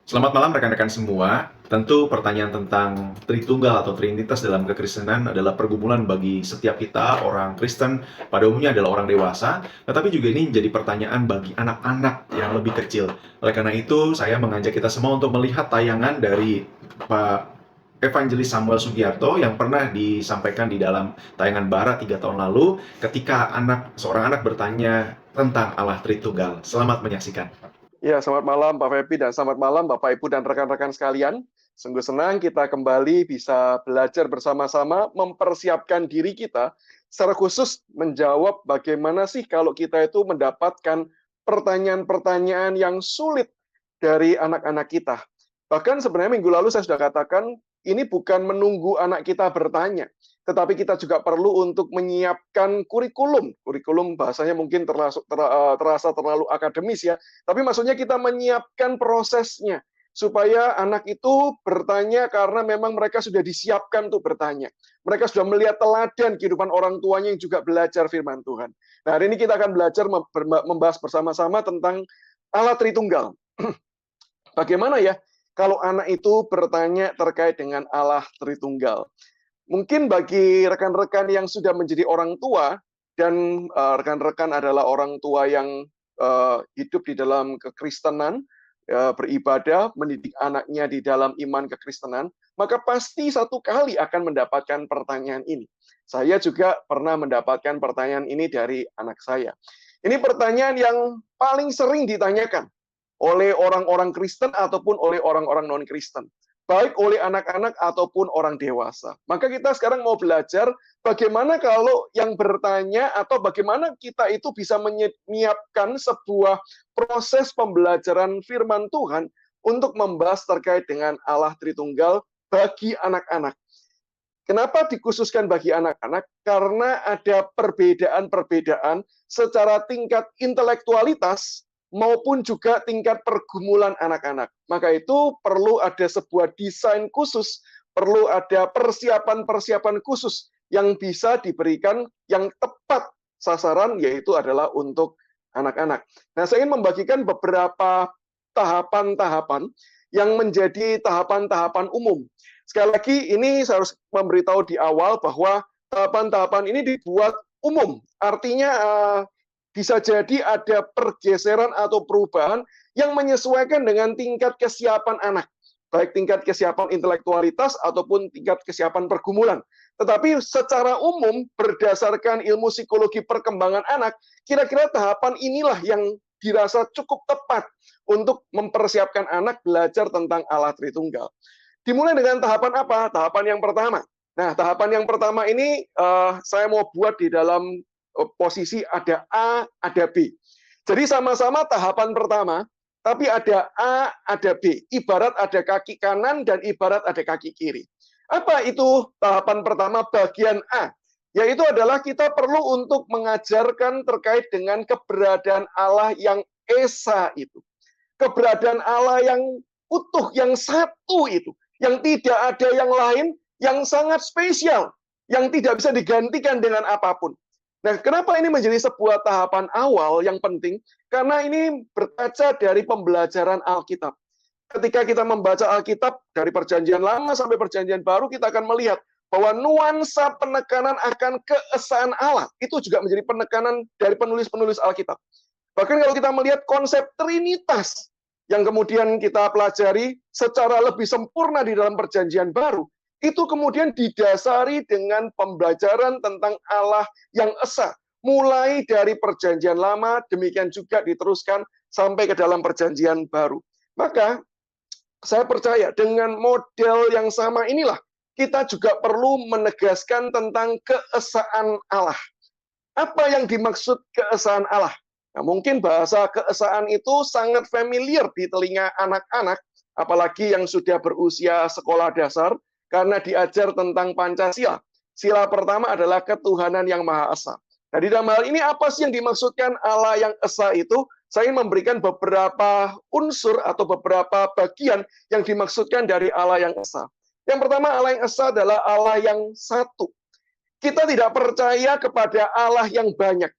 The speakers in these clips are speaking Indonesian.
Selamat malam rekan-rekan semua. Tentu pertanyaan tentang Tritunggal atau Trinitas dalam kekristenan adalah pergumulan bagi setiap kita, orang Kristen, pada umumnya adalah orang dewasa, tetapi juga ini menjadi pertanyaan bagi anak-anak yang lebih kecil. Oleh karena itu, saya mengajak kita semua untuk melihat tayangan dari Pak Evangelis Samuel Sugiarto yang pernah disampaikan di dalam tayangan Barat 3 tahun lalu ketika seorang anak bertanya tentang Allah Tritunggal. Selamat menyaksikan. Ya, selamat malam Pak Febi dan selamat malam Bapak Ibu dan rekan-rekan sekalian. Sungguh senang kita kembali bisa belajar bersama-sama mempersiapkan diri kita secara khusus menjawab bagaimana sih kalau kita itu mendapatkan pertanyaan-pertanyaan yang sulit dari anak-anak kita. Bahkan sebenarnya minggu lalu saya sudah katakan ini bukan menunggu anak kita bertanya, tetapi kita juga perlu untuk menyiapkan kurikulum. Kurikulum bahasanya mungkin terasa terlalu akademis ya, tapi maksudnya kita menyiapkan prosesnya supaya anak itu bertanya karena memang mereka sudah disiapkan untuk bertanya. Mereka sudah melihat teladan kehidupan orang tuanya yang juga belajar firman Tuhan. Nah, hari ini kita akan belajar membahas bersama-sama tentang Allah Tritunggal. Bagaimana ya kalau anak itu bertanya terkait dengan Allah Tritunggal? Mungkin bagi rekan-rekan yang sudah menjadi orang tua dan rekan-rekan adalah orang tua yang hidup di dalam kekristenan, beribadah, mendidik anaknya di dalam iman kekristenan, maka pasti satu kali akan mendapatkan pertanyaan ini. Saya juga pernah mendapatkan pertanyaan ini dari anak saya. Ini pertanyaan yang paling sering ditanyakan oleh orang-orang Kristen ataupun oleh orang-orang non-Kristen, baik oleh anak-anak ataupun orang dewasa. Maka kita sekarang mau belajar bagaimana kalau yang bertanya atau bagaimana kita itu bisa menyiapkan sebuah proses pembelajaran firman Tuhan untuk membahas terkait dengan Allah Tritunggal bagi anak-anak. Kenapa dikhususkan bagi anak-anak? Karena ada perbedaan-perbedaan secara tingkat intelektualitas maupun juga tingkat pergumulan anak-anak. Maka itu perlu ada sebuah desain khusus, perlu ada persiapan-persiapan khusus yang bisa diberikan yang tepat sasaran, yaitu adalah untuk anak-anak. Nah, saya ingin membagikan beberapa tahapan-tahapan yang menjadi tahapan-tahapan umum. Sekali lagi, ini saya harus memberitahu di awal bahwa tahapan-tahapan ini dibuat umum. Artinya bisa jadi ada pergeseran atau perubahan yang menyesuaikan dengan tingkat kesiapan anak. Baik tingkat kesiapan intelektualitas ataupun tingkat kesiapan pergumulan. Tetapi secara umum, berdasarkan ilmu psikologi perkembangan anak, kira-kira tahapan inilah yang dirasa cukup tepat untuk mempersiapkan anak belajar tentang Allah Tritunggal. Dimulai dengan tahapan apa? Tahapan yang pertama. Nah, tahapan yang pertama ini saya mau buat di dalam posisi ada A, ada B. Jadi sama-sama tahapan pertama, tapi ada A, ada B. Ibarat ada kaki kanan dan ibarat ada kaki kiri. Apa itu tahapan pertama bagian A? Yaitu adalah kita perlu untuk mengajarkan terkait dengan keberadaan Allah yang Esa itu. Keberadaan Allah yang utuh, yang satu itu. Yang tidak ada yang lain, yang sangat spesial. Yang tidak bisa digantikan dengan apapun. Nah, kenapa ini menjadi sebuah tahapan awal yang penting? Karena ini berkaca dari pembelajaran Alkitab. Ketika kita membaca Alkitab dari Perjanjian Lama sampai Perjanjian Baru, kita akan melihat bahwa nuansa penekanan akan keesaan Allah itu juga menjadi penekanan dari penulis-penulis Alkitab. Bahkan kalau kita melihat konsep Trinitas yang kemudian kita pelajari secara lebih sempurna di dalam Perjanjian Baru, itu kemudian didasari dengan pembelajaran tentang Allah yang esa. Mulai dari Perjanjian Lama, demikian juga diteruskan sampai ke dalam Perjanjian Baru. Maka saya percaya dengan model yang sama inilah kita juga perlu menegaskan tentang keesaan Allah. Apa yang dimaksud keesaan Allah? Nah, mungkin bahasa keesaan itu sangat familiar di telinga anak-anak, apalagi yang sudah berusia sekolah dasar, karena diajar tentang Pancasila. Sila pertama adalah ketuhanan yang Maha Esa. Nah, di dalam hal ini apa sih yang dimaksudkan Allah yang Esa itu? Saya ingin memberikan beberapa unsur atau beberapa bagian yang dimaksudkan dari Allah yang Esa. Yang pertama, Allah yang Esa adalah Allah yang satu. Kita tidak percaya kepada Allah yang banyak.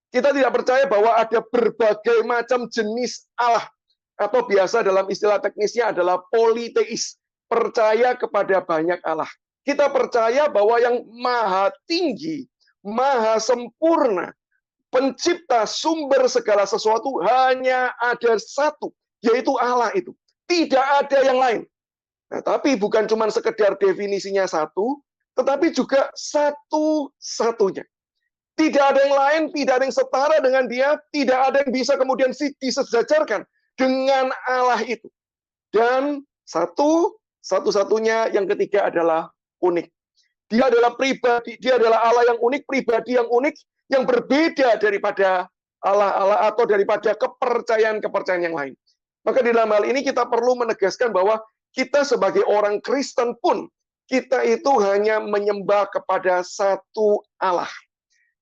Kita tidak percaya bahwa ada berbagai macam jenis Allah. atau biasa dalam istilah teknisnya adalah politeis, percaya kepada banyak Allah. Kita percaya bahwa yang maha tinggi, maha sempurna, pencipta sumber segala sesuatu hanya ada satu, yaitu Allah itu. Tidak ada yang lain. Nah, tapi bukan cuma sekedar definisinya satu, tetapi juga satu-satunya. Tidak ada yang lain, tidak ada yang setara dengan dia, tidak ada yang bisa kemudian disejajarkan dengan Allah itu. Dan satu-satunya yang ketiga adalah unik. Dia adalah pribadi, dia adalah Allah yang unik, pribadi yang unik, yang berbeda daripada Allah-Allah atau daripada kepercayaan-kepercayaan yang lain. Maka di dalam hal ini kita perlu menegaskan bahwa kita sebagai orang Kristen pun, kita itu hanya menyembah kepada satu Allah.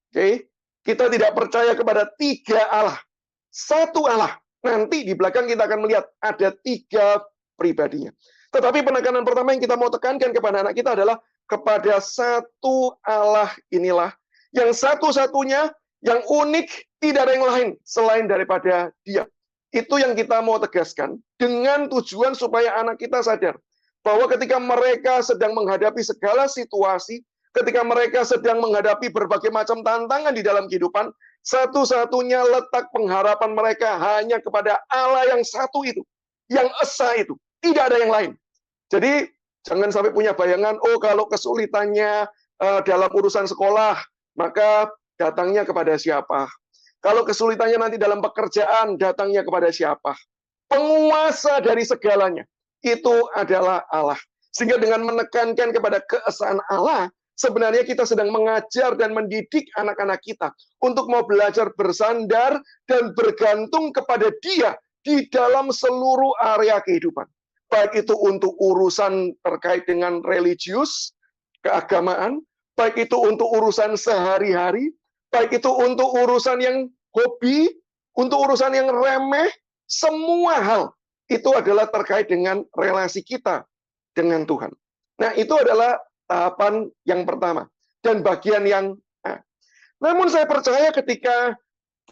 Oke, kita tidak percaya kepada tiga Allah, satu Allah. Nanti di belakang kita akan melihat ada tiga pribadinya. Tetapi penekanan pertama yang kita mau tekankan kepada anak kita adalah kepada satu Allah inilah yang satu-satunya, yang unik, tidak ada yang lain selain daripada Dia. Itu yang kita mau tegaskan dengan tujuan supaya anak kita sadar bahwa ketika mereka sedang menghadapi segala situasi, ketika mereka sedang menghadapi berbagai macam tantangan di dalam kehidupan, satu-satunya letak pengharapan mereka hanya kepada Allah yang satu itu, yang esa itu. Tidak ada yang lain. Jadi, jangan sampai punya bayangan, oh kalau kesulitannya dalam urusan sekolah, maka datangnya kepada siapa? Kalau kesulitannya nanti dalam pekerjaan, datangnya kepada siapa? Penguasa dari segalanya, itu adalah Allah. Sehingga dengan menekankan kepada keesaan Allah, sebenarnya kita sedang mengajar dan mendidik anak-anak kita untuk mau belajar bersandar dan bergantung kepada Dia di dalam seluruh area kehidupan. Baik itu untuk urusan terkait dengan religius, keagamaan, baik itu untuk urusan sehari-hari, baik itu untuk urusan yang hobi, untuk urusan yang remeh, semua hal itu adalah terkait dengan relasi kita dengan Tuhan. Nah, itu adalah tahapan yang pertama dan bagian yang namun saya percaya ketika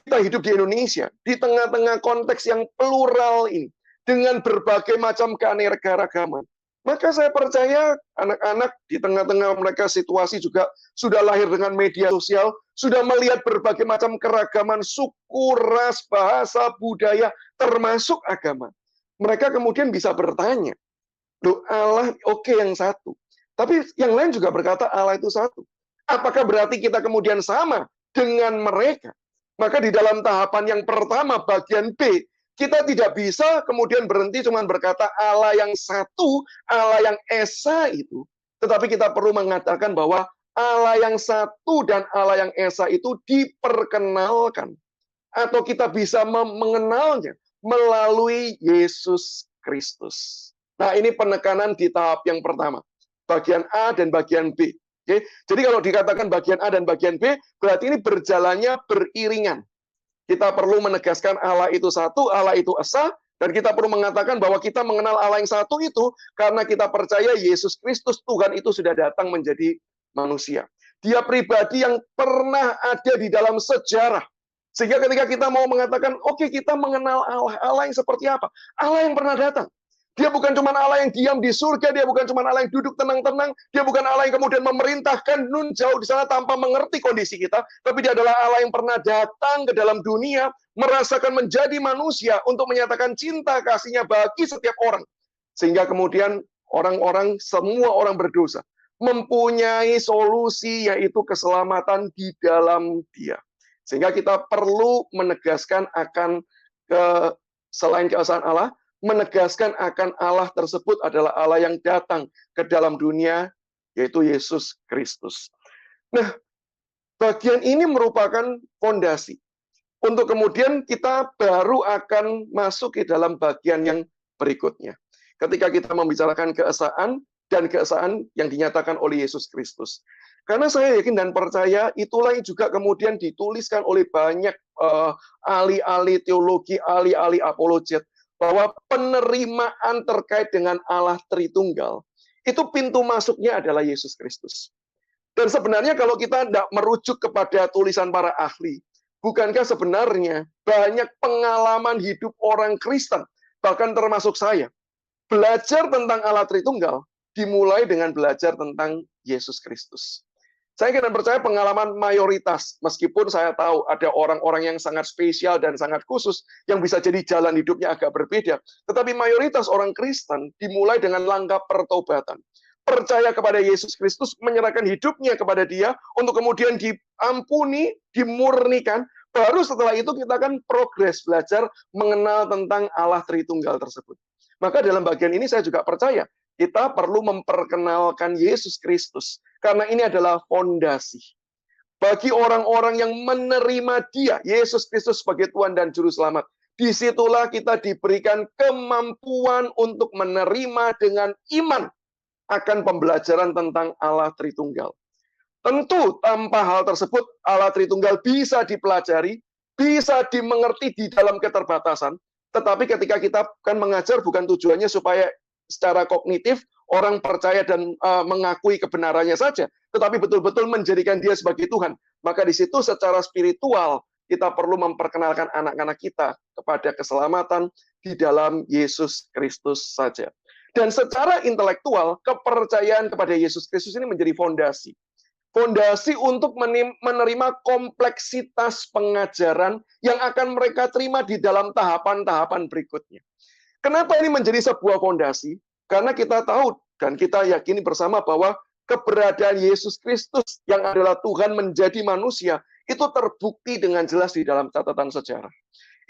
kita hidup di Indonesia, di tengah-tengah konteks yang plural ini, dengan berbagai macam keanekaragaman, maka saya percaya anak-anak di tengah-tengah mereka situasi juga sudah lahir dengan media sosial, sudah melihat berbagai macam keragaman suku, ras, bahasa, budaya, termasuk agama. Mereka kemudian bisa bertanya, loh Allah oke yang satu, tapi yang lain juga berkata Allah itu satu. Apakah berarti kita kemudian sama dengan mereka? Maka di dalam tahapan yang pertama, bagian B, kita tidak bisa kemudian berhenti cuma berkata Allah yang satu, Allah yang esa itu. Tetapi kita perlu mengatakan bahwa Allah yang satu dan Allah yang esa itu diperkenalkan. Atau kita bisa mengenalnya melalui Yesus Kristus. Nah, ini penekanan di tahap yang pertama. Bagian A dan bagian B. Oke? Jadi kalau dikatakan bagian A dan bagian B, berarti ini berjalannya beriringan. Kita perlu menegaskan Allah itu satu, Allah itu esa, dan kita perlu mengatakan bahwa kita mengenal Allah yang satu itu karena kita percaya Yesus Kristus Tuhan itu sudah datang menjadi manusia. Dia pribadi yang pernah ada di dalam sejarah. Sehingga ketika kita mau mengatakan, oke, kita mengenal Allah, Allah yang seperti apa? Allah yang pernah datang. Dia bukan cuma Allah yang diam di surga, dia bukan cuma Allah yang duduk tenang-tenang, dia bukan Allah yang kemudian memerintahkan nun jauh di sana tanpa mengerti kondisi kita, tapi dia adalah Allah yang pernah datang ke dalam dunia, merasakan menjadi manusia untuk menyatakan cinta kasihnya bagi setiap orang. Sehingga kemudian orang-orang, semua orang berdosa, mempunyai solusi yaitu keselamatan di dalam Dia. Sehingga kita perlu menegaskan akan selain keesaan Allah, menegaskan akan Allah tersebut adalah Allah yang datang ke dalam dunia, yaitu Yesus Kristus. Nah, bagian ini merupakan fondasi. Untuk kemudian kita baru akan masuk ke dalam bagian yang berikutnya. Ketika kita membicarakan keesaan dan keesaan yang dinyatakan oleh Yesus Kristus. Karena saya yakin dan percaya itulah yang juga kemudian dituliskan oleh banyak ahli-ahli teologi, ahli-ahli apologet, bahwa penerimaan terkait dengan Allah Tritunggal, itu pintu masuknya adalah Yesus Kristus. Dan sebenarnya kalau kita tidak merujuk kepada tulisan para ahli, bukankah sebenarnya banyak pengalaman hidup orang Kristen, bahkan termasuk saya, belajar tentang Allah Tritunggal dimulai dengan belajar tentang Yesus Kristus. Saya kira percaya pengalaman mayoritas, meskipun saya tahu ada orang-orang yang sangat spesial dan sangat khusus, yang bisa jadi jalan hidupnya agak berbeda. Tetapi mayoritas orang Kristen dimulai dengan langkah pertobatan. Percaya kepada Yesus Kristus, menyerahkan hidupnya kepada Dia, untuk kemudian diampuni, dimurnikan. Baru setelah itu kita akan progres belajar mengenal tentang Allah Tritunggal tersebut. Maka dalam bagian ini saya juga percaya, kita perlu memperkenalkan Yesus Kristus. Karena ini adalah fondasi. Bagi orang-orang yang menerima Dia, Yesus Kristus sebagai Tuhan dan Juru Selamat. Disitulah kita diberikan kemampuan untuk menerima dengan iman akan pembelajaran tentang Allah Tritunggal. Tentu tanpa hal tersebut, Allah Tritunggal bisa dipelajari, bisa dimengerti di dalam keterbatasan. Tetapi ketika kita kan mengajar, bukan tujuannya supaya secara kognitif orang percaya dan mengakui kebenarannya saja, tetapi betul-betul menjadikan Dia sebagai Tuhan. Maka di situ secara spiritual kita perlu memperkenalkan anak-anak kita kepada keselamatan di dalam Yesus Kristus saja. Dan secara intelektual, kepercayaan kepada Yesus Kristus ini menjadi fondasi. Fondasi untuk menerima kompleksitas pengajaran yang akan mereka terima di dalam tahapan-tahapan berikutnya. Kenapa ini menjadi sebuah fondasi? Karena kita tahu dan kita yakini bersama bahwa keberadaan Yesus Kristus yang adalah Tuhan menjadi manusia itu terbukti dengan jelas di dalam catatan sejarah.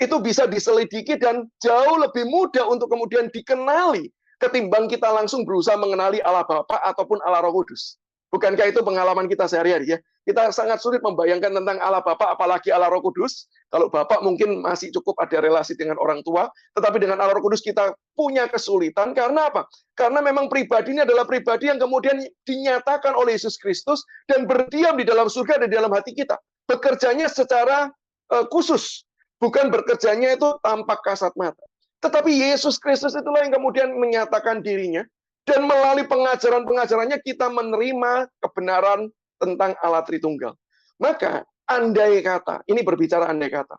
Itu bisa diselidiki dan jauh lebih mudah untuk kemudian dikenali ketimbang kita langsung berusaha mengenali Allah Bapa ataupun Allah Roh Kudus. Bukankah itu pengalaman kita sehari-hari ya? Kita sangat sulit membayangkan tentang Allah Bapa, apalagi Allah Roh Kudus. Kalau Bapa mungkin masih cukup ada relasi dengan orang tua, tetapi dengan Allah Roh Kudus kita punya kesulitan. Karena apa? Karena memang pribadi ini adalah pribadi yang kemudian dinyatakan oleh Yesus Kristus dan berdiam di dalam surga dan di dalam hati kita. Bekerjanya secara khusus, bukan bekerjanya itu tanpa kasat mata. Tetapi Yesus Kristus itulah yang kemudian menyatakan dirinya, dan melalui pengajaran-pengajarannya kita menerima kebenaran tentang Allah Tritunggal. Maka andai kata, ini berbicara andai kata,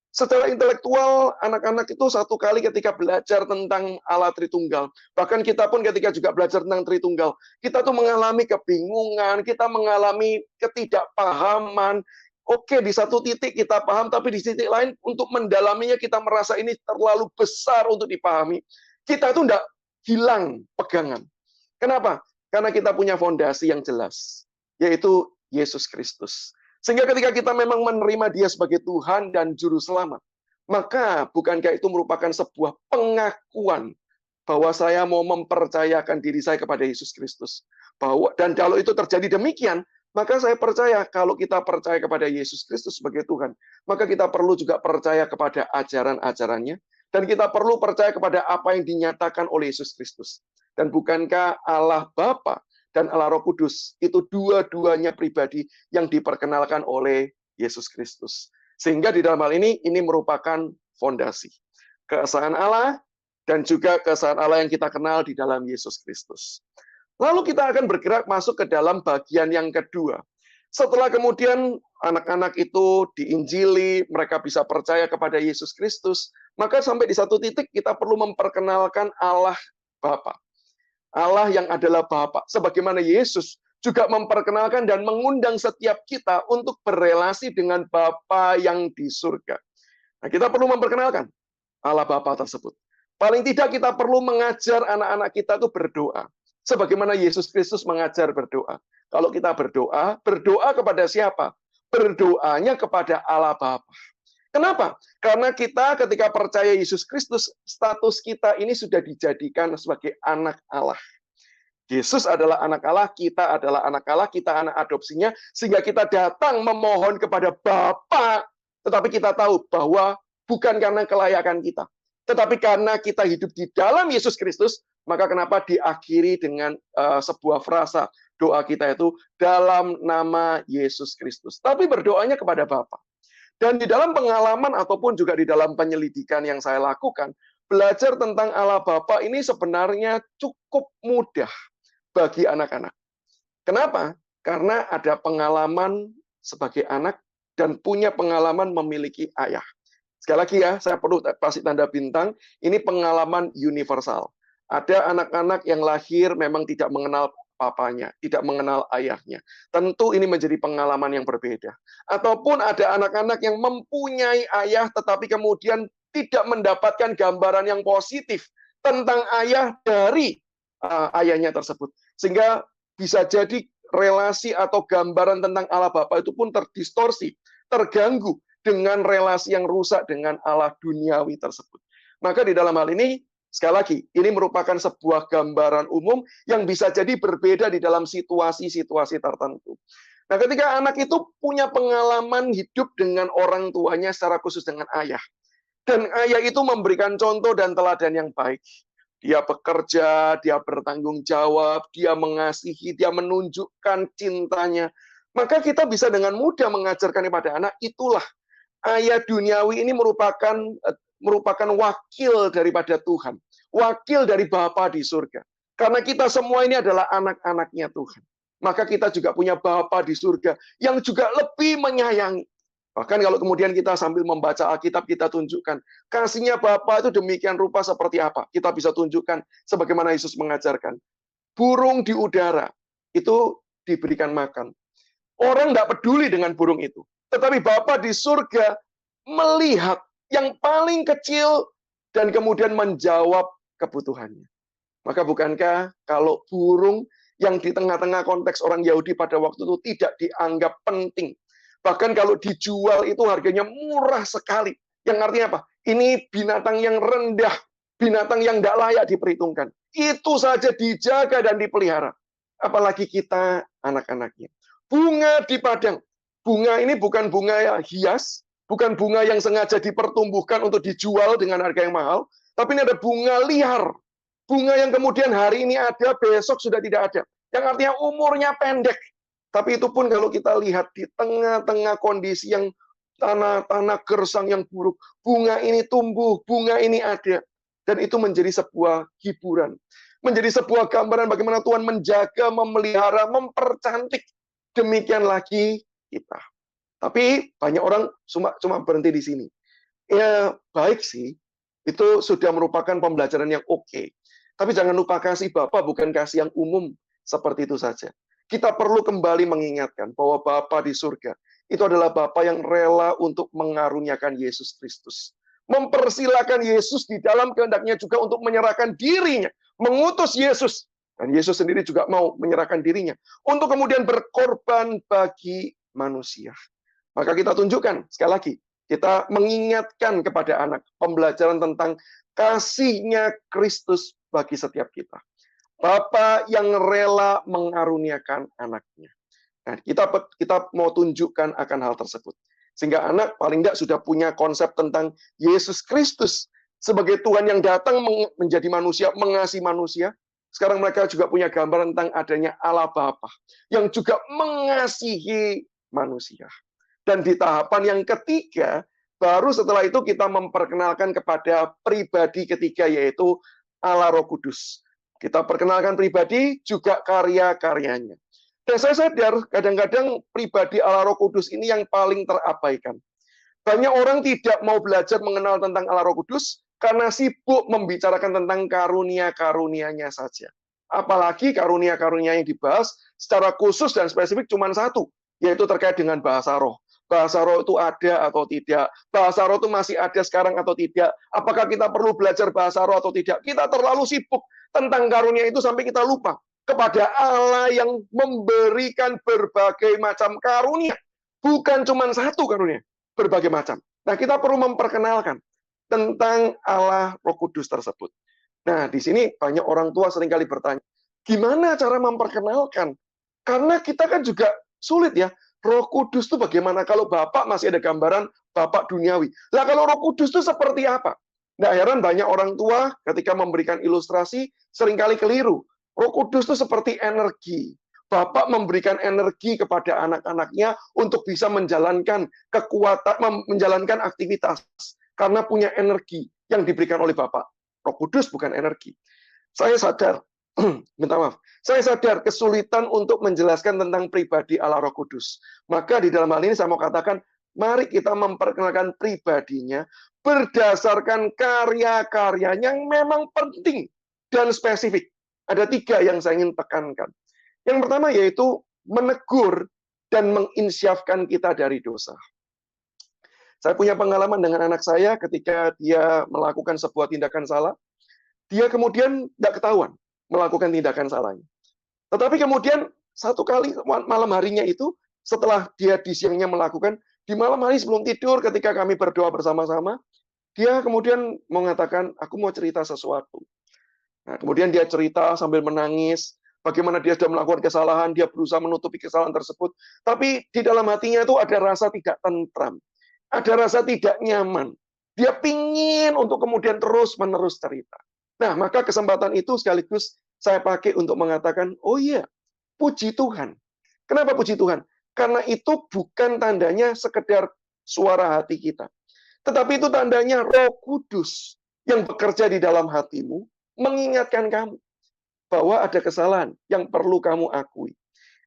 secara intelektual anak-anak itu satu kali ketika belajar tentang Allah Tritunggal, bahkan kita pun ketika juga belajar tentang Tritunggal, kita tuh mengalami kebingungan, kita mengalami ketidakpahaman. Oke, di satu titik kita paham, tapi di titik lain untuk mendalaminya kita merasa ini terlalu besar untuk dipahami. Kita tuh enggak hilang pegangan. Kenapa? Karena kita punya fondasi yang jelas, yaitu Yesus Kristus. Sehingga ketika kita memang menerima Dia sebagai Tuhan dan Juru Selamat, maka bukankah itu merupakan sebuah pengakuan bahwa saya mau mempercayakan diri saya kepada Yesus Kristus. Dan kalau itu terjadi demikian, maka saya percaya kalau kita percaya kepada Yesus Kristus sebagai Tuhan, maka kita perlu juga percaya kepada ajaran-ajarannya, dan kita perlu percaya kepada apa yang dinyatakan oleh Yesus Kristus. Dan bukankah Allah Bapa dan Allah Roh Kudus itu dua-duanya pribadi yang diperkenalkan oleh Yesus Kristus. Sehingga di dalam hal ini merupakan fondasi. Keesaan Allah dan juga keesaan Allah yang kita kenal di dalam Yesus Kristus. Lalu kita akan bergerak masuk ke dalam bagian yang kedua. Setelah kemudian anak-anak itu diinjili, mereka bisa percaya kepada Yesus Kristus, maka sampai di satu titik kita perlu memperkenalkan Allah Bapa. Allah yang adalah Bapa. Sebagaimana Yesus juga memperkenalkan dan mengundang setiap kita untuk berelasi dengan Bapa yang di surga. Nah, kita perlu memperkenalkan Allah Bapa tersebut. Paling tidak kita perlu mengajar anak-anak kita itu berdoa. Sebagaimana Yesus Kristus mengajar berdoa. Kalau kita berdoa, berdoa kepada siapa? Berdoanya kepada Allah Bapa. Kenapa? Karena kita ketika percaya Yesus Kristus, status kita ini sudah dijadikan sebagai anak Allah. Yesus adalah anak Allah, kita adalah anak Allah, kita anak adopsinya, sehingga kita datang memohon kepada Bapa, tetapi kita tahu bahwa bukan karena kelayakan kita, tetapi karena kita hidup di dalam Yesus Kristus, maka kenapa diakhiri dengan sebuah frasa doa kita itu dalam nama Yesus Kristus. Tapi berdoanya kepada Bapa. Dan di dalam pengalaman ataupun juga di dalam penyelidikan yang saya lakukan, belajar tentang Allah Bapa ini sebenarnya cukup mudah bagi anak-anak. Kenapa? Karena ada pengalaman sebagai anak dan punya pengalaman memiliki ayah. Sekali lagi ya, saya perlu kasih tanda bintang, ini pengalaman universal. Ada anak-anak yang lahir memang tidak mengenal papanya, tidak mengenal ayahnya. Tentu ini menjadi pengalaman yang berbeda. Ataupun ada anak-anak yang mempunyai ayah tetapi kemudian tidak mendapatkan gambaran yang positif tentang ayah dari ayahnya tersebut. Sehingga bisa jadi relasi atau gambaran tentang Allah Bapa itu pun terdistorsi, terganggu dengan relasi yang rusak dengan Allah duniawi tersebut. Maka di dalam hal ini, sekali lagi, ini merupakan sebuah gambaran umum yang bisa jadi berbeda di dalam situasi-situasi tertentu. Nah, ketika anak itu punya pengalaman hidup dengan orang tuanya secara khusus dengan ayah, dan ayah itu memberikan contoh dan teladan yang baik. Dia bekerja, dia bertanggung jawab, dia mengasihi, dia menunjukkan cintanya. Maka kita bisa dengan mudah mengajarkan kepada anak, itulah ayah duniawi ini merupakan wakil daripada Tuhan, wakil dari Bapa di surga. Karena kita semua ini adalah anak-anaknya Tuhan. Maka kita juga punya Bapa di surga yang juga lebih menyayangi. Bahkan kalau kemudian kita sambil membaca Alkitab, kita tunjukkan kasihnya Bapa itu demikian rupa seperti apa. Kita bisa tunjukkan sebagaimana Yesus mengajarkan. Burung di udara itu diberikan makan. Orang tidak peduli dengan burung itu. Tetapi Bapa di surga melihat yang paling kecil dan kemudian menjawab kebutuhannya. Maka bukankah kalau burung yang di tengah-tengah konteks orang Yahudi pada waktu itu tidak dianggap penting. Bahkan kalau dijual itu harganya murah sekali. Yang artinya apa? Ini binatang yang rendah, binatang yang tidak layak diperhitungkan. Itu saja dijaga dan dipelihara. Apalagi kita anak-anaknya. Bunga di padang. Bunga ini bukan bunga hias, bukan bunga yang sengaja dipertumbuhkan untuk dijual dengan harga yang mahal, tapi ini ada bunga liar. Bunga yang kemudian hari ini ada, besok sudah tidak ada. Yang artinya umurnya pendek. Tapi itu pun kalau kita lihat di tengah-tengah kondisi yang tanah gersang yang buruk, bunga ini tumbuh, bunga ini ada. Dan itu menjadi sebuah hiburan. Menjadi sebuah gambaran bagaimana Tuhan menjaga, memelihara, mempercantik. Demikian lagi kita. Tapi banyak orang cuma berhenti di sini. Ya, baik sih. Itu sudah merupakan pembelajaran yang oke. Tapi jangan lupa kasih Bapa bukan kasih yang umum seperti itu saja. Kita perlu kembali mengingatkan bahwa Bapa di surga itu adalah Bapa yang rela untuk mengaruniakan Yesus Kristus. Mempersilakan Yesus di dalam kehendaknya juga untuk menyerahkan dirinya. Mengutus Yesus. Dan Yesus sendiri juga mau menyerahkan dirinya. Untuk kemudian berkorban bagi manusia. Maka kita tunjukkan, sekali lagi, kita mengingatkan kepada anak pembelajaran tentang kasihnya Kristus bagi setiap kita. Bapa yang rela mengaruniakan anaknya. Nah, kita mau tunjukkan akan hal tersebut. Sehingga anak paling tidak sudah punya konsep tentang Yesus Kristus sebagai Tuhan yang datang menjadi manusia, mengasihi manusia. Sekarang mereka juga punya gambaran tentang adanya Allah Bapa yang juga mengasihi manusia. Dan di tahapan yang ketiga, baru setelah itu kita memperkenalkan kepada pribadi ketiga, yaitu Allah Roh Kudus. Kita perkenalkan pribadi, juga karya-karyanya. Dan saya sadar, kadang-kadang pribadi Allah Roh Kudus ini yang paling terabaikan. Banyak orang tidak mau belajar mengenal tentang Allah Roh Kudus, karena sibuk membicarakan tentang karunia-karunianya saja. Apalagi karunia-karunia yang dibahas secara khusus dan spesifik cuma satu, yaitu terkait dengan bahasa roh. Bahasa roh itu ada atau tidak? Bahasa roh itu masih ada sekarang atau tidak? Apakah kita perlu belajar bahasa roh atau tidak? Kita terlalu sibuk tentang karunia itu sampai kita lupa kepada Allah yang memberikan berbagai macam karunia. Bukan cuma satu karunia, berbagai macam. Nah, kita perlu memperkenalkan tentang Allah Roh Kudus tersebut. Nah, di sini banyak orang tua seringkali bertanya, gimana cara memperkenalkan? Karena kita kan juga sulit ya. Roh Kudus itu bagaimana? Kalau Bapak masih ada gambaran Bapak duniawi. Lah kalau Roh Kudus itu seperti apa? Nah, heran banyak orang tua ketika memberikan ilustrasi seringkali keliru. Roh Kudus itu seperti energi. Bapak memberikan energi kepada anak-anaknya untuk bisa menjalankan kekuatan, menjalankan aktivitas. Karena punya energi yang diberikan oleh Bapak. Roh Kudus bukan energi. Saya sadar, minta maaf, saya sadar kesulitan untuk menjelaskan tentang pribadi Allah Roh Kudus. Maka di dalam hal ini saya mau katakan, Mari kita memperkenalkan pribadinya berdasarkan karya-karya yang memang penting dan spesifik. Ada 3 yang saya ingin tekankan. Yang pertama yaitu menegur dan menginsyafkan kita dari dosa. Saya punya pengalaman dengan anak saya ketika dia melakukan sebuah tindakan salah, dia kemudian tidak ketahuan melakukan tindakan salahnya. Tetapi kemudian satu kali malam harinya itu, setelah dia di siangnya melakukan, di malam hari sebelum tidur ketika kami berdoa bersama-sama, dia kemudian mengatakan, aku mau cerita sesuatu. Nah, kemudian dia cerita sambil menangis, bagaimana dia sudah melakukan kesalahan, dia berusaha menutupi kesalahan tersebut, tapi di dalam hatinya itu ada rasa tidak tentram, ada rasa tidak nyaman. Dia pingin untuk kemudian terus-menerus cerita. Nah, maka kesempatan itu sekaligus saya pakai untuk mengatakan, oh iya, puji Tuhan. Kenapa puji Tuhan? Karena itu bukan tandanya sekedar suara hati kita. Tetapi itu tandanya Roh Kudus yang bekerja di dalam hatimu, mengingatkan kamu bahwa ada kesalahan yang perlu kamu akui.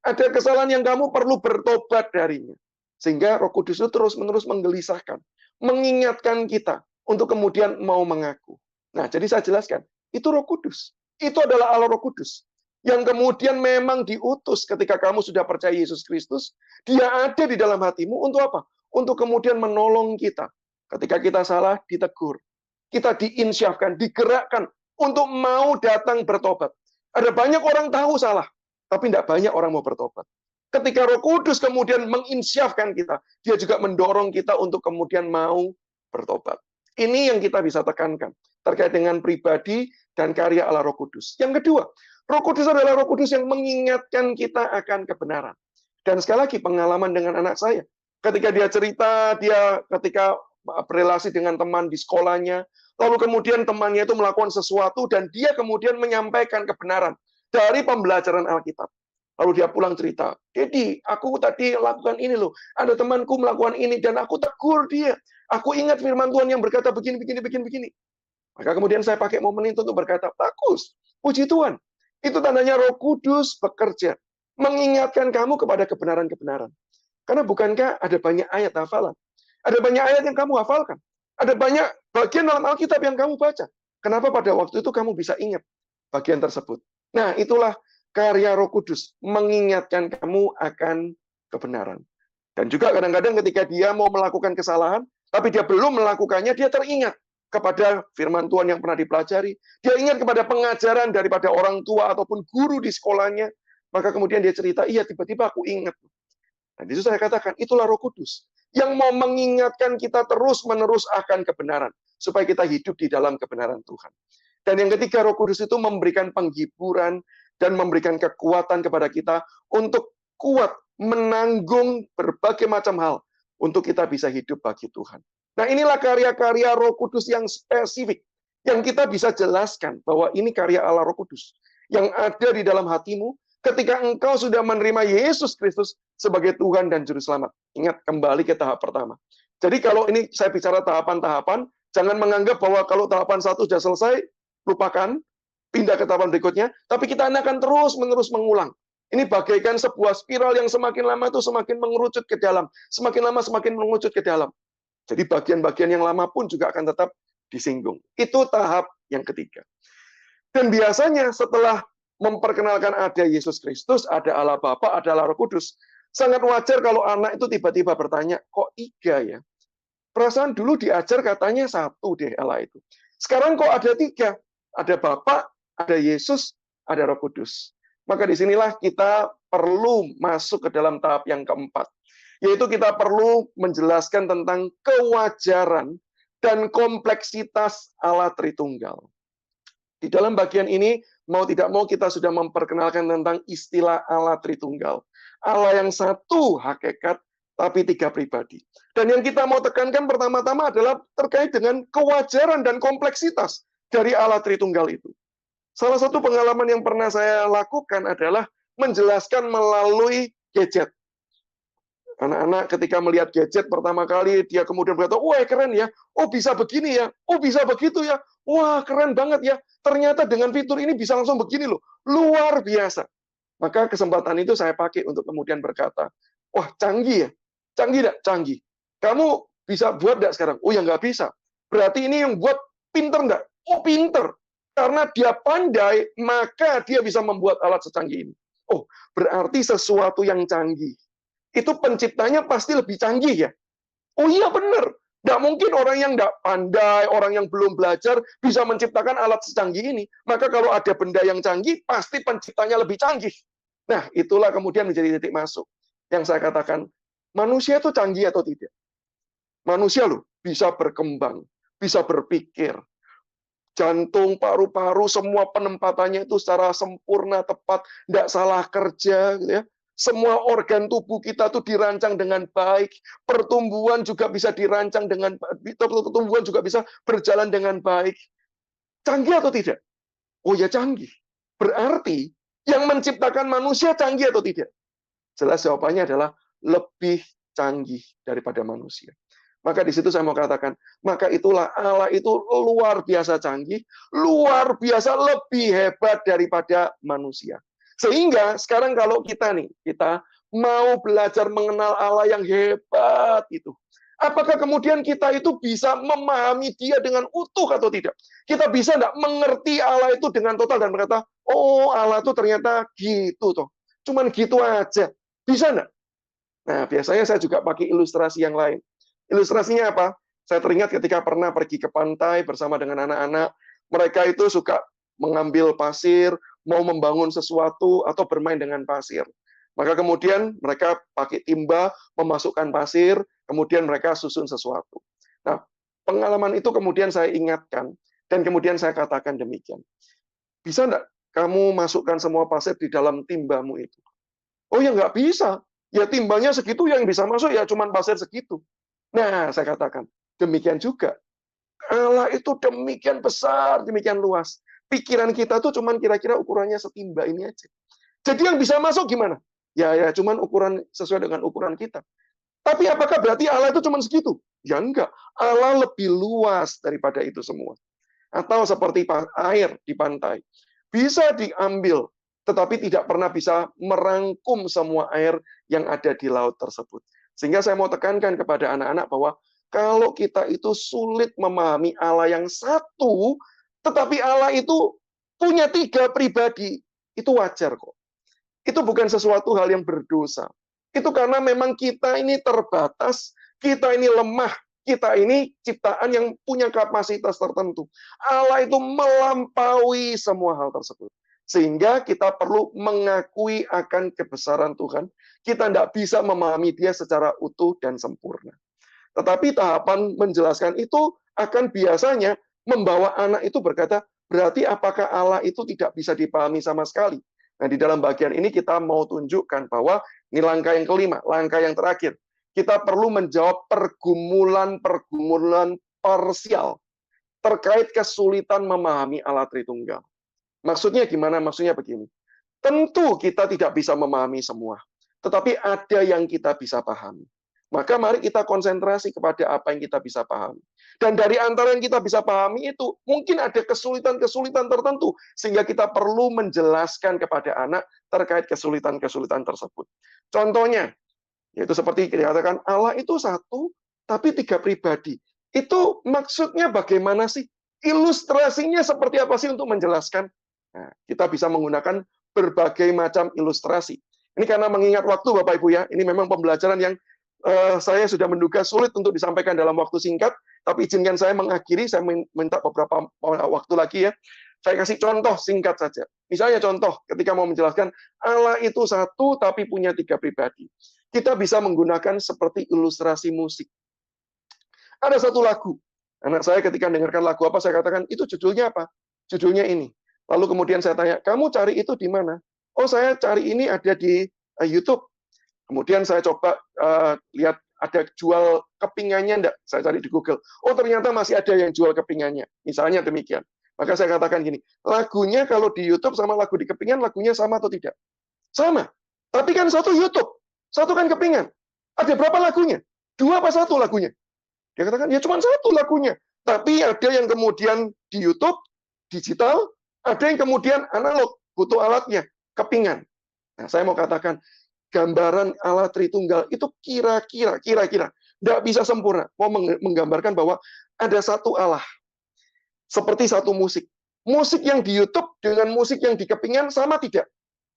Ada kesalahan yang kamu perlu bertobat darinya. Sehingga Roh Kudus itu terus-menerus menggelisahkan, mengingatkan kita untuk kemudian mau mengaku. Nah, jadi saya jelaskan, itu Roh Kudus. Itu adalah Allah Roh Kudus. Yang kemudian memang diutus ketika kamu sudah percaya Yesus Kristus, dia ada di dalam hatimu untuk apa? Untuk kemudian menolong kita. Ketika kita salah, ditegur. Kita diinsyafkan, digerakkan untuk mau datang bertobat. Ada banyak orang tahu salah, tapi tidak banyak orang mau bertobat. Ketika Roh Kudus kemudian menginsyafkan kita, dia juga mendorong kita untuk kemudian mau bertobat. Ini yang kita bisa tekankan terkait dengan pribadi dan karya Allah Roh Kudus. Yang kedua, Roh Kudus adalah Roh Kudus yang mengingatkan kita akan kebenaran. Dan sekali lagi pengalaman dengan anak saya, ketika dia cerita, dia ketika berelasi dengan teman di sekolahnya, lalu kemudian temannya itu melakukan sesuatu dan dia kemudian menyampaikan kebenaran dari pembelajaran Alkitab. Lalu dia pulang cerita, Dedi, aku tadi lakukan ini loh, ada temanku melakukan ini dan aku tegur dia. Aku ingat firman Tuhan yang berkata begini, begini, begini, begini. Maka kemudian saya pakai momen itu untuk berkata, bagus, puji Tuhan. Itu tandanya Roh Kudus bekerja, mengingatkan kamu kepada kebenaran-kebenaran. Karena bukankah ada banyak ayat hafalan? Ada banyak ayat yang kamu hafalkan. Ada banyak bagian dalam Alkitab yang kamu baca. Kenapa pada waktu itu kamu bisa ingat bagian tersebut? Nah, itulah karya Roh Kudus, mengingatkan kamu akan kebenaran. Dan juga kadang-kadang ketika dia mau melakukan kesalahan, tapi dia belum melakukannya, dia teringat kepada firman Tuhan yang pernah dipelajari. Dia ingat kepada pengajaran daripada orang tua ataupun guru di sekolahnya. Maka kemudian dia cerita, iya tiba-tiba aku ingat. Dan itu saya katakan, itulah Roh Kudus yang mau mengingatkan kita terus-menerus akan kebenaran. Supaya kita hidup di dalam kebenaran Tuhan. Dan yang ketiga, Roh Kudus itu memberikan penghiburan dan memberikan kekuatan kepada kita untuk kuat menanggung berbagai macam hal untuk kita bisa hidup bagi Tuhan. Nah, inilah karya-karya Roh Kudus yang spesifik yang kita bisa jelaskan bahwa ini karya Allah Roh Kudus yang ada di dalam hatimu ketika engkau sudah menerima Yesus Kristus sebagai Tuhan dan Juru Selamat. Ingat, kembali ke tahap pertama. Jadi kalau ini saya bicara tahapan-tahapan, jangan menganggap bahwa kalau tahapan 1 sudah selesai, lupakan, pindah ke tahapan berikutnya, tapi kita akan terus-menerus mengulang. Ini bagaikan sebuah spiral yang semakin lama itu semakin mengerucut ke dalam, semakin lama semakin mengerucut ke dalam. Jadi bagian-bagian yang lama pun juga akan tetap disinggung. Itu tahap yang ketiga. Dan biasanya setelah memperkenalkan ada Yesus Kristus, ada Allah Bapa, ada Allah Roh Kudus, sangat wajar kalau anak itu tiba-tiba bertanya, kok 3 ya? Perasaan dulu diajar katanya 1 deh Allah itu. Sekarang kok ada 3? Ada Bapa, ada Yesus, ada Roh Kudus. Maka disinilah kita perlu masuk ke dalam tahap yang keempat. Yaitu kita perlu menjelaskan tentang kewajaran dan kompleksitas Allah Tritunggal. Di dalam bagian ini, mau tidak mau kita sudah memperkenalkan tentang istilah Allah Tritunggal. Allah yang satu hakikat, tapi 3 pribadi. Dan yang kita mau tekankan pertama-tama adalah terkait dengan kewajaran dan kompleksitas dari Allah Tritunggal itu. Salah satu pengalaman yang pernah saya lakukan adalah menjelaskan melalui gadget. Anak-anak ketika melihat gadget pertama kali, dia kemudian berkata, wah keren ya, oh bisa begini ya, oh bisa begitu ya, wah keren banget ya, ternyata dengan fitur ini bisa langsung begini loh, luar biasa. Maka kesempatan itu saya pakai untuk kemudian berkata, wah canggih ya, canggih tidak? Canggih. Kamu bisa buat nggak sekarang? Oh ya nggak bisa. Berarti ini yang buat pinter nggak? Oh pinter. Karena dia pandai, maka dia bisa membuat alat secanggih ini. Oh, berarti sesuatu yang canggih. Itu penciptanya pasti lebih canggih ya? Oh iya benar. Nggak mungkin orang yang nggak pandai, orang yang belum belajar, bisa menciptakan alat secanggih ini. Maka kalau ada benda yang canggih, pasti penciptanya lebih canggih. Nah, itulah kemudian menjadi titik masuk. Yang saya katakan, manusia itu canggih atau tidak? Manusia loh, bisa berkembang, bisa berpikir. Jantung, paru-paru, semua penempatannya itu secara sempurna, tepat, tidak salah kerja. Gitu ya. Semua organ tubuh kita tuh dirancang dengan baik. Pertumbuhan juga bisa dirancang dengan pertumbuhan juga bisa berjalan dengan baik. Canggih atau tidak? Oh ya canggih. Berarti yang menciptakan manusia canggih atau tidak? Jelas jawabannya adalah lebih canggih daripada manusia. Maka di situ saya mau katakan, maka itulah Allah itu luar biasa canggih, luar biasa lebih hebat daripada manusia. Sehingga sekarang kalau kita mau belajar mengenal Allah yang hebat itu, apakah kemudian kita itu bisa memahami dia dengan utuh atau tidak? Kita bisa enggak mengerti Allah itu dengan total dan berkata, oh Allah itu ternyata gitu toh. Cuman gitu aja. Bisa enggak? Nah, biasanya saya juga pakai ilustrasi yang lain. Ilustrasinya apa? Saya teringat ketika pernah pergi ke pantai bersama dengan anak-anak, mereka itu suka mengambil pasir, mau membangun sesuatu, atau bermain dengan pasir. Maka kemudian mereka pakai timba, memasukkan pasir, kemudian mereka susun sesuatu. Nah, pengalaman itu kemudian saya ingatkan, dan kemudian saya katakan demikian. Bisa enggak kamu masukkan semua pasir di dalam timbamu itu? Oh ya nggak bisa. Ya timbanya segitu yang bisa masuk ya cuman pasir segitu. Nah, saya katakan, demikian juga. Allah itu demikian besar, demikian luas. Pikiran kita tuh cuman kira-kira ukurannya setimba ini aja. Jadi yang bisa masuk gimana? Ya cuman ukuran sesuai dengan ukuran kita. Tapi apakah berarti Allah itu cuman segitu? Ya enggak. Allah lebih luas daripada itu semua. Atau seperti air di pantai. Bisa diambil, tetapi tidak pernah bisa merangkum semua air yang ada di laut tersebut. Sehingga saya mau tekankan kepada anak-anak bahwa kalau kita itu sulit memahami Allah yang satu, tetapi Allah itu punya 3 pribadi, itu wajar kok. Itu bukan sesuatu hal yang berdosa. Itu karena memang kita ini terbatas, kita ini lemah, kita ini ciptaan yang punya kapasitas tertentu. Allah itu melampaui semua hal tersebut. Sehingga kita perlu mengakui akan kebesaran Tuhan. Kita tidak bisa memahami dia secara utuh dan sempurna. Tetapi tahapan menjelaskan itu akan biasanya membawa anak itu berkata, berarti apakah Allah itu tidak bisa dipahami sama sekali? Nah, di dalam bagian ini kita mau tunjukkan bahwa ini langkah yang kelima, langkah yang terakhir. Kita perlu menjawab pergumulan-pergumulan parsial terkait kesulitan memahami Allah Tritunggal. Maksudnya gimana? Maksudnya begini. Tentu kita tidak bisa memahami semua, tetapi ada yang kita bisa pahami. Maka mari kita konsentrasi kepada apa yang kita bisa pahami. Dan dari antara yang kita bisa pahami itu, mungkin ada kesulitan-kesulitan tertentu, sehingga kita perlu menjelaskan kepada anak terkait kesulitan-kesulitan tersebut. Contohnya, yaitu seperti dikatakan, Allah itu satu, tapi 3 pribadi. Itu maksudnya bagaimana sih? Ilustrasinya seperti apa sih untuk menjelaskan? Nah, kita bisa menggunakan berbagai macam ilustrasi. Ini karena mengingat waktu, Bapak Ibu ya, ini memang pembelajaran yang saya sudah menduga sulit untuk disampaikan dalam waktu singkat, tapi izinkan saya mengakhiri, saya minta beberapa waktu lagi ya. Saya kasih contoh singkat saja. Misalnya contoh, ketika mau menjelaskan Allah itu satu, tapi punya 3 pribadi. Kita bisa menggunakan seperti ilustrasi musik. Ada satu lagu. Anak saya ketika dengarkan lagu apa, saya katakan, itu judulnya apa? Judulnya ini. Lalu kemudian saya tanya, kamu cari itu di mana? Oh, saya cari ini ada di YouTube. Kemudian saya coba lihat ada jual kepingannya enggak? Saya cari di Google. Oh, ternyata masih ada yang jual kepingannya. Misalnya demikian. Maka saya katakan gini, lagunya kalau di YouTube sama lagu di kepingan, lagunya sama atau tidak? Sama. Tapi kan satu YouTube, satu kan kepingan. Ada berapa lagunya? 2 apa 1 lagunya? Dia katakan, ya cuma 1 lagunya. Tapi ada yang kemudian di YouTube, digital, ada yang kemudian analog, butuh alatnya, kepingan. Nah, saya mau katakan, gambaran Allah Tritunggal itu kira-kira Tidak bisa sempurna. Mau menggambarkan bahwa ada satu Allah. Seperti satu musik. Musik yang di YouTube dengan musik yang di kepingan sama tidak?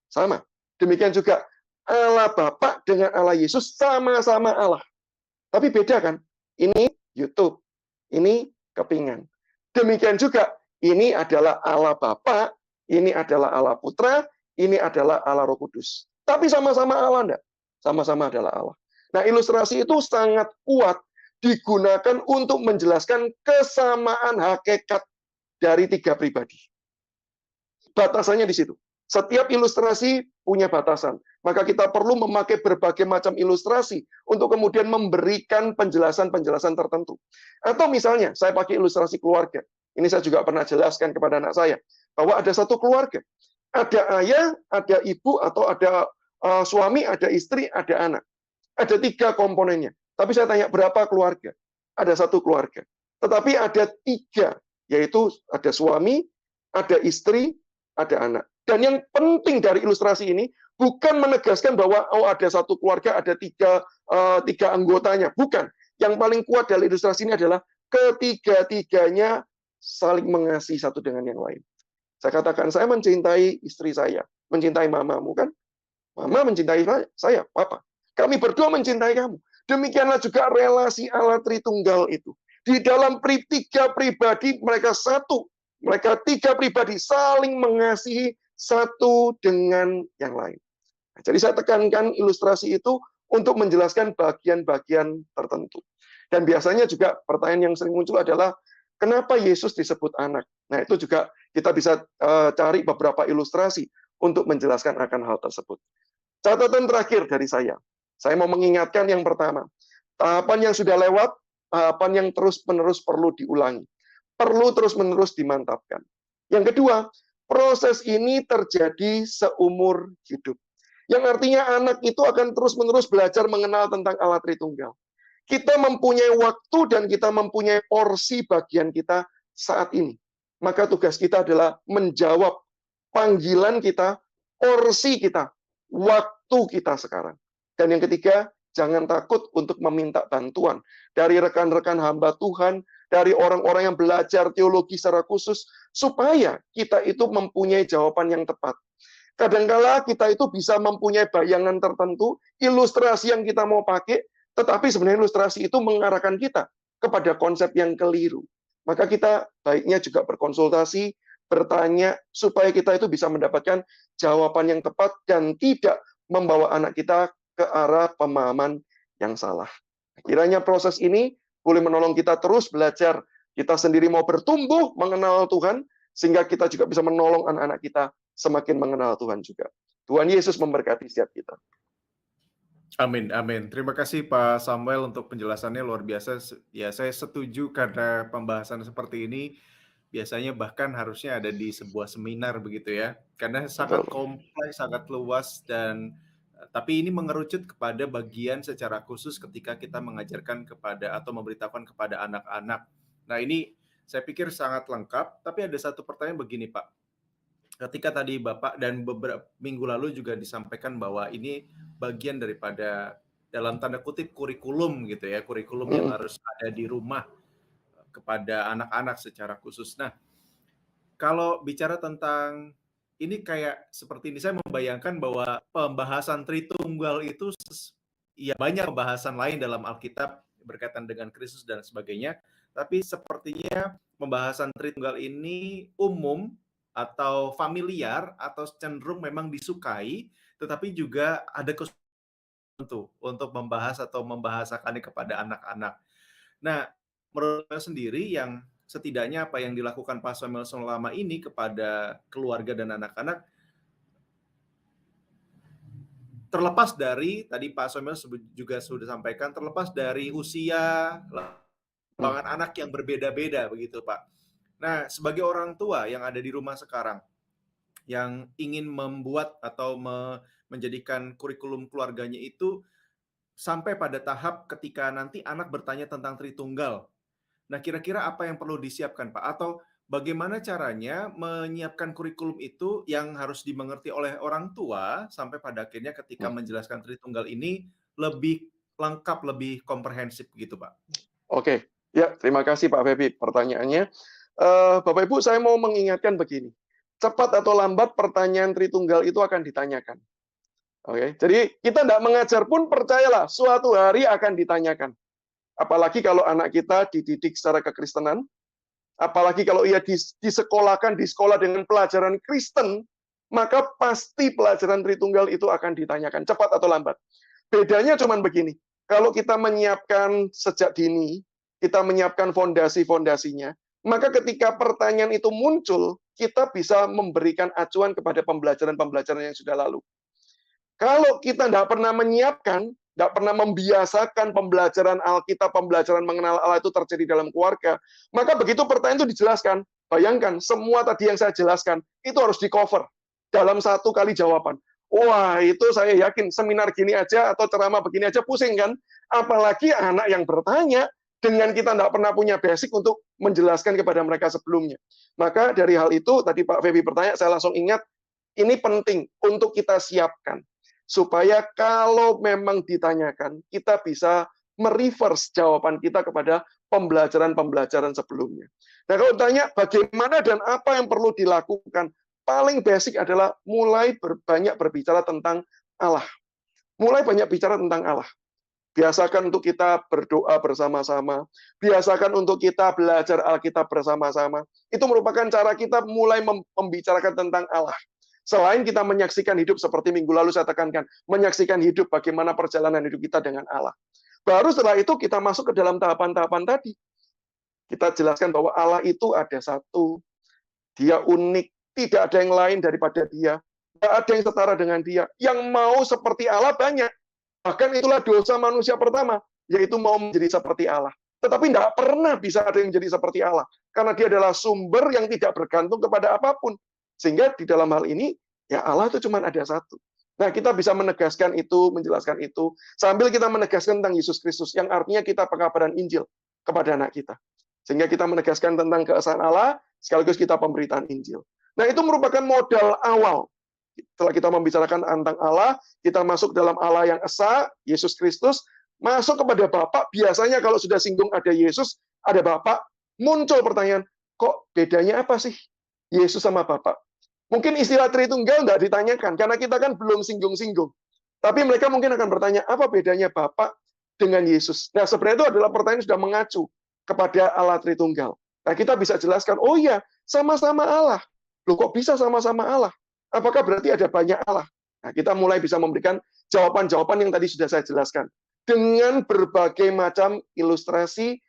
Sama. Demikian juga Allah Bapa dengan Allah Yesus sama-sama Allah. Tapi beda kan? Ini YouTube, ini kepingan. Demikian juga ini adalah Allah Bapa, ini adalah Allah Putra, ini adalah Allah Roh Kudus. Tapi sama-sama Allah enggak? Sama-sama adalah Allah. Nah, ilustrasi itu sangat kuat digunakan untuk menjelaskan kesamaan hakikat dari tiga pribadi. Batasannya di situ. Setiap ilustrasi punya batasan. Maka kita perlu memakai berbagai macam ilustrasi untuk kemudian memberikan penjelasan-penjelasan tertentu. Atau misalnya, saya pakai ilustrasi keluarga. Ini saya juga pernah jelaskan kepada anak saya. Bahwa ada satu keluarga. Ada ayah, ada ibu, atau ada suami, ada istri, ada anak. Ada 3 komponennya. Tapi saya tanya, berapa keluarga? Ada satu keluarga. Tetapi ada 3, yaitu ada suami, ada istri, ada anak. Dan yang penting dari ilustrasi ini bukan menegaskan bahwa ada satu keluarga, ada tiga anggotanya. Bukan. Yang paling kuat dari ilustrasi ini adalah ketiga-tiganya saling mengasihi satu dengan yang lain. Saya katakan, saya mencintai istri saya, mencintai mamamu kan? Mama mencintai saya, papa. Kami berdua mencintai kamu. Demikianlah juga relasi Allah Tritunggal itu. Di dalam 3 pribadi mereka satu. Mereka 3 pribadi saling mengasihi satu dengan yang lain. Nah, jadi saya tekankan ilustrasi itu untuk menjelaskan bagian-bagian tertentu. Dan biasanya juga pertanyaan yang sering muncul adalah, kenapa Yesus disebut anak? Nah, itu juga kita bisa cari beberapa ilustrasi untuk menjelaskan akan hal tersebut. Catatan terakhir dari saya mau mengingatkan yang pertama, tahapan yang sudah lewat, tahapan yang terus-menerus perlu diulangi. Perlu terus-menerus dimantapkan. Yang kedua, proses ini terjadi seumur hidup. Yang artinya anak itu akan terus-menerus belajar mengenal tentang Allah Tritunggal. Kita mempunyai waktu dan kita mempunyai porsi bagian kita saat ini. Maka tugas kita adalah menjawab panggilan kita, porsi kita, waktu kita sekarang. Dan yang ketiga, jangan takut untuk meminta bantuan dari rekan-rekan hamba Tuhan, dari orang-orang yang belajar teologi secara khusus, supaya kita itu mempunyai jawaban yang tepat. Kadangkala kita itu bisa mempunyai bayangan tertentu, ilustrasi yang kita mau pakai, tetapi sebenarnya ilustrasi itu mengarahkan kita kepada konsep yang keliru. Maka kita baiknya juga berkonsultasi, bertanya, supaya kita itu bisa mendapatkan jawaban yang tepat dan tidak membawa anak kita ke arah pemahaman yang salah. Kiranya proses ini boleh menolong kita terus belajar. Kita sendiri mau bertumbuh mengenal Tuhan, sehingga kita juga bisa menolong anak-anak kita semakin mengenal Tuhan juga. Tuhan Yesus memberkati setiap kita. Amin, amin. Terima kasih Pak Samuel untuk penjelasannya luar biasa. Ya, saya setuju karena pembahasan seperti ini biasanya bahkan harusnya ada di sebuah seminar begitu ya. Karena sangat Betul. kompleks, sangat luas dan tapi ini mengerucut kepada bagian secara khusus ketika kita mengajarkan kepada atau memberitahukan kepada anak-anak. Nah, ini saya pikir sangat lengkap, tapi ada satu pertanyaan begini, Pak. Ketika tadi Bapak dan beberapa minggu lalu juga disampaikan bahwa ini bagian daripada dalam tanda kutip kurikulum gitu ya, kurikulum yang harus ada di rumah kepada anak-anak secara khusus. Nah, kalau bicara tentang ini kayak seperti ini, saya membayangkan bahwa pembahasan Tritunggal itu ya banyak pembahasan lain dalam Alkitab berkaitan dengan Kristus dan sebagainya, tapi sepertinya pembahasan Tritunggal ini umum atau familiar atau cenderung memang disukai, tetapi juga ada kesulitan untuk membahas atau membahasakannya kepada anak-anak. Nah, menurut saya sendiri yang setidaknya apa yang dilakukan Pak Samuel selama ini kepada keluarga dan anak-anak, terlepas dari tadi Pak Samuel juga sudah sampaikan, terlepas dari usia perkembangan anak yang berbeda-beda begitu Pak. Nah, sebagai orang tua yang ada di rumah sekarang, yang ingin membuat atau menjadikan kurikulum keluarganya itu sampai pada tahap ketika nanti anak bertanya tentang Tritunggal. Nah, kira-kira apa yang perlu disiapkan, Pak? Atau bagaimana caranya menyiapkan kurikulum itu yang harus dimengerti oleh orang tua sampai pada akhirnya ketika menjelaskan Tritunggal ini lebih lengkap, lebih komprehensif gitu, Pak. Oke, ya terima kasih Pak Febi pertanyaannya. Bapak Ibu, saya mau mengingatkan begini. Cepat atau lambat pertanyaan Tritunggal itu akan ditanyakan. Oke, jadi kita tidak mengajar pun percayalah suatu hari akan ditanyakan. Apalagi kalau anak kita dididik secara kekristenan, apalagi kalau ia disekolahkan di sekolah dengan pelajaran Kristen, maka pasti pelajaran Tritunggal itu akan ditanyakan cepat atau lambat. Bedanya cuma begini, kalau kita menyiapkan sejak dini, kita menyiapkan fondasi-fondasinya, maka ketika pertanyaan itu muncul, kita bisa memberikan acuan kepada pembelajaran-pembelajaran yang sudah lalu. Kalau kita tidak pernah menyiapkan, tidak pernah membiasakan pembelajaran Alkitab, pembelajaran mengenal Allah itu terjadi dalam keluarga, maka begitu pertanyaan itu dijelaskan, bayangkan semua tadi yang saya jelaskan, itu harus di-cover dalam satu kali jawaban. Wah, itu saya yakin seminar gini aja atau ceramah begini aja pusing kan? Apalagi anak yang bertanya dengan kita tidak pernah punya basic untuk menjelaskan kepada mereka sebelumnya. Maka dari hal itu, tadi Pak Febi bertanya, saya langsung ingat, ini penting untuk kita siapkan. Supaya kalau memang ditanyakan, kita bisa mereverse jawaban kita kepada pembelajaran-pembelajaran sebelumnya. Nah, kalau tanya bagaimana dan apa yang perlu dilakukan, paling basic adalah mulai banyak berbicara tentang Allah. Mulai banyak bicara tentang Allah. Biasakan untuk kita berdoa bersama-sama. Biasakan untuk kita belajar Alkitab bersama-sama. Itu merupakan cara kita mulai membicarakan tentang Allah. Selain kita menyaksikan hidup seperti minggu lalu saya tekankan, menyaksikan hidup bagaimana perjalanan hidup kita dengan Allah. Baru setelah itu kita masuk ke dalam tahapan-tahapan tadi. Kita jelaskan bahwa Allah itu ada satu, dia unik, tidak ada yang lain daripada dia, tidak ada yang setara dengan dia. Yang mau seperti Allah banyak. Bahkan itulah dosa manusia pertama, yaitu mau menjadi seperti Allah. Tetapi tidak pernah bisa ada yang menjadi seperti Allah. Karena dia adalah sumber yang tidak bergantung kepada apapun. Sehingga di dalam hal ini, ya Allah itu cuma ada satu. Nah, kita bisa menegaskan itu, menjelaskan itu, sambil kita menegaskan tentang Yesus Kristus, yang artinya kita pengabaran Injil kepada anak kita. Sehingga kita menegaskan tentang keesaan Allah, sekaligus kita pemberitaan Injil. Nah, itu merupakan modal awal. Setelah kita membicarakan tentang Allah, kita masuk dalam Allah yang esa, Yesus Kristus, masuk kepada Bapa. Biasanya kalau sudah singgung ada Yesus, ada Bapa, muncul pertanyaan, kok bedanya apa sih Yesus sama Bapa? Mungkin istilah Tritunggal tidak ditanyakan, karena kita kan belum singgung-singgung. Tapi mereka mungkin akan bertanya, apa bedanya Bapa dengan Yesus? Nah, sebenarnya itu adalah pertanyaan yang sudah mengacu kepada Allah Tritunggal. Nah, kita bisa jelaskan, oh iya, sama-sama Allah. Loh, kok bisa sama-sama Allah? Apakah berarti ada banyak Allah? Nah, kita mulai bisa memberikan jawaban-jawaban yang tadi sudah saya jelaskan. Dengan berbagai macam ilustrasi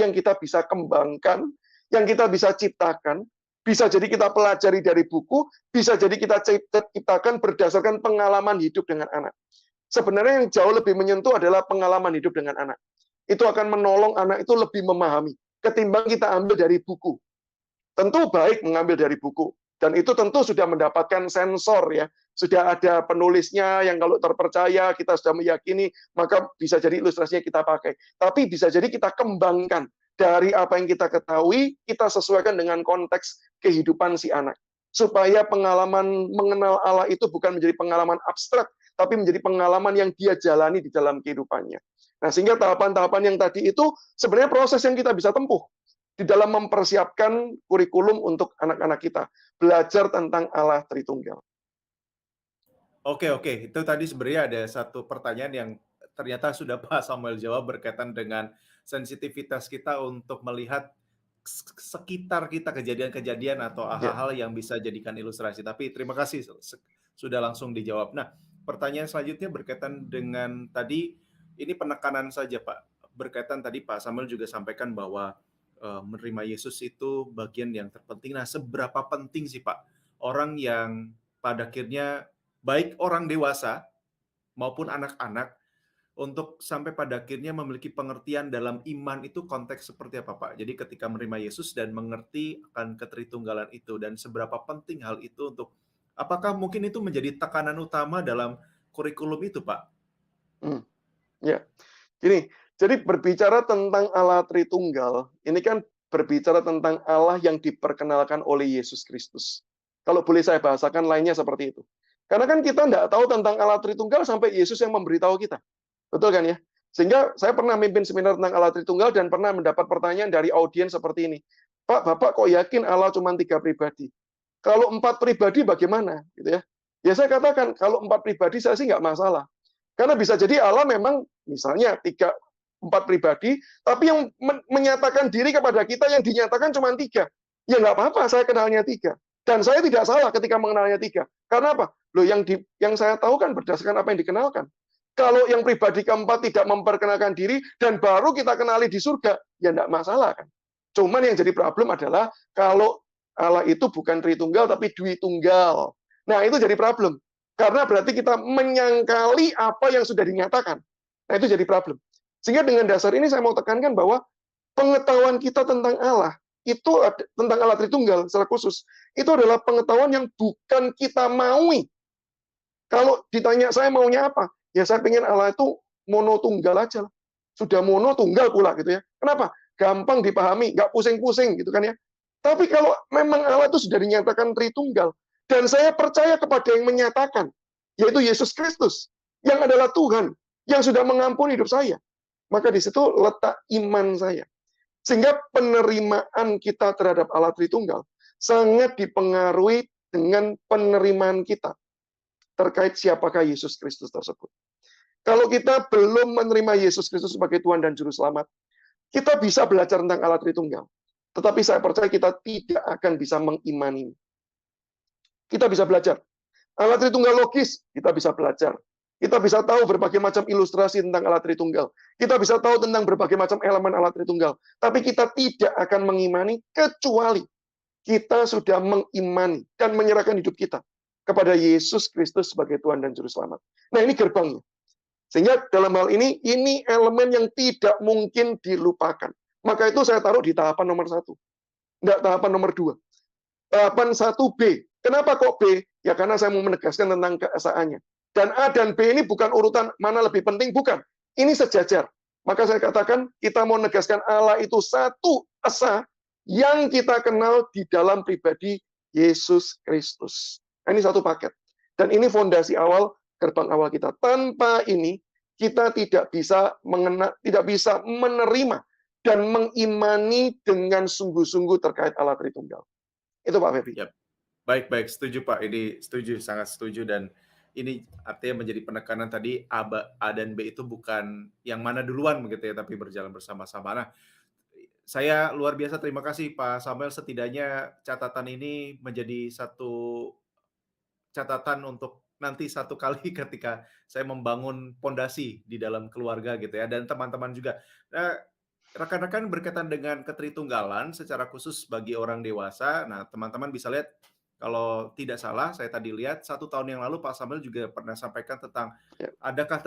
yang kita bisa kembangkan, yang kita bisa ciptakan, bisa jadi kita pelajari dari buku, bisa jadi kita ciptakan berdasarkan pengalaman hidup dengan anak. Sebenarnya yang jauh lebih menyentuh adalah pengalaman hidup dengan anak. Itu akan menolong anak itu lebih memahami, ketimbang kita ambil dari buku. Tentu baik mengambil dari buku, dan itu tentu sudah mendapatkan sensor ya, sudah ada penulisnya yang kalau terpercaya, kita sudah meyakini, maka bisa jadi ilustrasinya kita pakai. Tapi bisa jadi kita kembangkan dari apa yang kita ketahui, kita sesuaikan dengan konteks kehidupan si anak. Supaya pengalaman mengenal Allah itu bukan menjadi pengalaman abstrak, tapi menjadi pengalaman yang dia jalani di dalam kehidupannya. Nah, sehingga tahapan-tahapan yang tadi itu sebenarnya proses yang kita bisa tempuh di dalam mempersiapkan kurikulum untuk anak-anak kita. Belajar tentang Allah Tritunggal. Oke, itu tadi sebenarnya ada satu pertanyaan yang ternyata sudah Pak Samuel jawab berkaitan dengan sensitivitas kita untuk melihat sekitar kita kejadian-kejadian atau hal-hal yang bisa jadikan ilustrasi. Tapi terima kasih sudah langsung dijawab. Nah, pertanyaan selanjutnya berkaitan dengan tadi, ini penekanan saja Pak. Berkaitan tadi Pak Samuel juga sampaikan bahwa menerima Yesus itu bagian yang terpenting. Nah, seberapa penting sih Pak orang yang pada akhirnya baik orang dewasa maupun anak-anak untuk sampai pada akhirnya memiliki pengertian dalam iman itu konteks seperti apa Pak? Jadi ketika menerima Yesus dan mengerti akan ketritunggalan itu, dan seberapa penting hal itu untuk, apakah mungkin itu menjadi tekanan utama dalam kurikulum itu Pak? Ya, jadi berbicara tentang Allah Tritunggal, ini kan berbicara tentang Allah yang diperkenalkan oleh Yesus Kristus. Kalau boleh saya bahasakan lainnya seperti itu. Karena kan kita tidak tahu tentang Allah Tritunggal sampai Yesus yang memberitahu kita. Betul kan ya? Sehingga saya pernah mimpin seminar tentang Allah Tritunggal dan pernah mendapat pertanyaan dari audiens seperti ini. Pak, Bapak kok yakin Allah cuma 3 pribadi? Kalau 4 pribadi bagaimana? Gitu ya. Ya saya katakan, kalau 4 pribadi saya sih nggak masalah. Karena bisa jadi Allah memang misalnya 4 pribadi, tapi yang menyatakan diri kepada kita yang dinyatakan cuma 3. Ya nggak apa-apa, saya kenalnya 3. Dan saya tidak salah ketika mengenalnya 3. Karena apa? Loh, yang saya tahu kan berdasarkan apa yang dikenalkan. Kalau yang pribadi keempat tidak memperkenalkan diri dan baru kita kenali di surga, ya tidak masalah kan. Cuman yang jadi problem adalah kalau Allah itu bukan Tritunggal tapi Dwitunggal. Nah, itu jadi problem. Karena berarti kita menyangkali apa yang sudah dinyatakan. Nah, itu jadi problem. Sehingga dengan dasar ini saya mau tekankan bahwa pengetahuan kita tentang Allah, itu tentang Allah Tritunggal secara khusus, itu adalah pengetahuan yang bukan kita maui. Kalau ditanya saya maunya apa? Ya saya pengen Allah itu monotunggal aja lah. Sudah monotunggal pula gitu ya. Kenapa? Gampang dipahami, nggak pusing-pusing gitu kan ya. Tapi kalau memang Allah itu sudah dinyatakan Tritunggal, dan saya percaya kepada yang menyatakan, yaitu Yesus Kristus, yang adalah Tuhan, yang sudah mengampuni hidup saya, maka di situ letak iman saya. Sehingga penerimaan kita terhadap Allah Tritunggal sangat dipengaruhi dengan penerimaan kita terkait siapakah Yesus Kristus tersebut. Kalau kita belum menerima Yesus Kristus sebagai Tuhan dan Juru Selamat, kita bisa belajar tentang Allah Tritunggal. Tetapi saya percaya kita tidak akan bisa mengimani. Kita bisa belajar. Allah Tritunggal logis, kita bisa belajar. Kita bisa tahu berbagai macam ilustrasi tentang Allah Tritunggal. Kita bisa tahu tentang berbagai macam elemen Allah Tritunggal. Tapi kita tidak akan mengimani kecuali kita sudah mengimani dan menyerahkan hidup kita kepada Yesus Kristus sebagai Tuhan dan Juru Selamat. Nah, ini gerbangnya. Sehingga dalam hal ini elemen yang tidak mungkin dilupakan. Maka itu saya taruh di tahapan nomor 1. Enggak tahapan nomor 2. Tahapan 1B. Kenapa kok B? Ya karena saya mau menegaskan tentang keesaannya. Dan A dan B ini bukan urutan mana lebih penting, bukan. Ini sejajar. Maka saya katakan kita mau menegaskan Allah itu satu esa yang kita kenal di dalam pribadi Yesus Kristus. Nah, ini satu paket. Dan ini fondasi awal, gerbang awal kita. Tanpa ini, kita tidak bisa menerima dan mengimani dengan sungguh-sungguh terkait Allah Tritunggal. Itu Pak Febi. Yap. Baik, setuju Pak. Ini setuju, sangat setuju. Dan ini artinya menjadi penekanan tadi A dan B itu bukan yang mana duluan begitu ya, tapi berjalan bersama-sama. Nah, saya luar biasa terima kasih Pak Samuel, setidaknya catatan ini menjadi satu catatan untuk nanti satu kali ketika saya membangun pondasi di dalam keluarga gitu ya, dan teman-teman juga. Nah, rekan-rekan berkaitan dengan ketritunggalan secara khusus bagi orang dewasa, nah teman-teman bisa lihat kalau tidak salah saya tadi lihat 1 tahun yang lalu Pak Samuel juga pernah sampaikan tentang adakah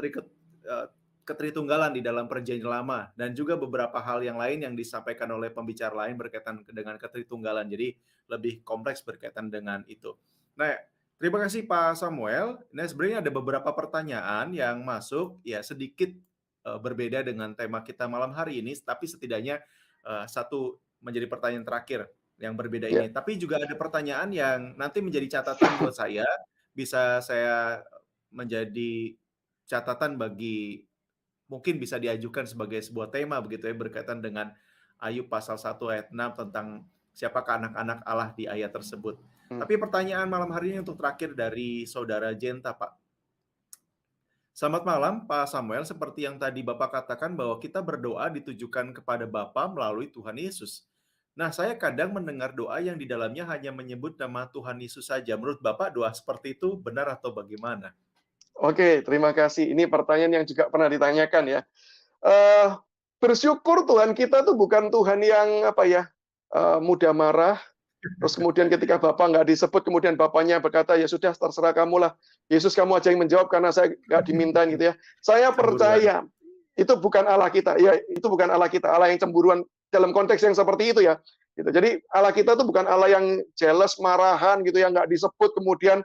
ketritunggalan di dalam perjanjian lama, dan juga beberapa hal yang lain yang disampaikan oleh pembicara lain berkaitan dengan ketritunggalan. Jadi lebih kompleks berkaitan dengan itu. Nah, terima kasih Pak Samuel. Nah, sebenarnya ada beberapa pertanyaan yang masuk, ya sedikit berbeda dengan tema kita malam hari ini, tapi setidaknya satu menjadi pertanyaan terakhir yang berbeda ini. Tapi juga ada pertanyaan yang nanti menjadi catatan buat saya, bisa saya menjadi catatan bagi, mungkin bisa diajukan sebagai sebuah tema begitu ya, berkaitan dengan Ayub pasal 1 ayat 6 tentang siapakah anak-anak Allah di ayat tersebut. Tapi pertanyaan malam hari ini untuk terakhir dari Saudara Jenta, Pak. Selamat malam, Pak Samuel. Seperti yang tadi Bapak katakan bahwa kita berdoa ditujukan kepada Bapa melalui Tuhan Yesus. Nah, saya kadang mendengar doa yang di dalamnya hanya menyebut nama Tuhan Yesus saja. Menurut Bapak, doa seperti itu benar atau bagaimana? Oke, terima kasih. Ini pertanyaan yang juga pernah ditanyakan ya. Bersyukur Tuhan kita tuh bukan Tuhan yang mudah marah. Terus kemudian ketika Bapak nggak disebut, kemudian Bapaknya berkata, ya sudah terserah kamu lah. Yesus kamu aja yang menjawab karena saya nggak dimintain gitu ya. Saya percaya itu bukan Allah kita. Ya, itu bukan Allah kita. Allah yang cemburuan dalam konteks yang seperti itu ya. Gitu. Jadi Allah kita itu bukan Allah yang jealous, marahan gitu ya, nggak disebut kemudian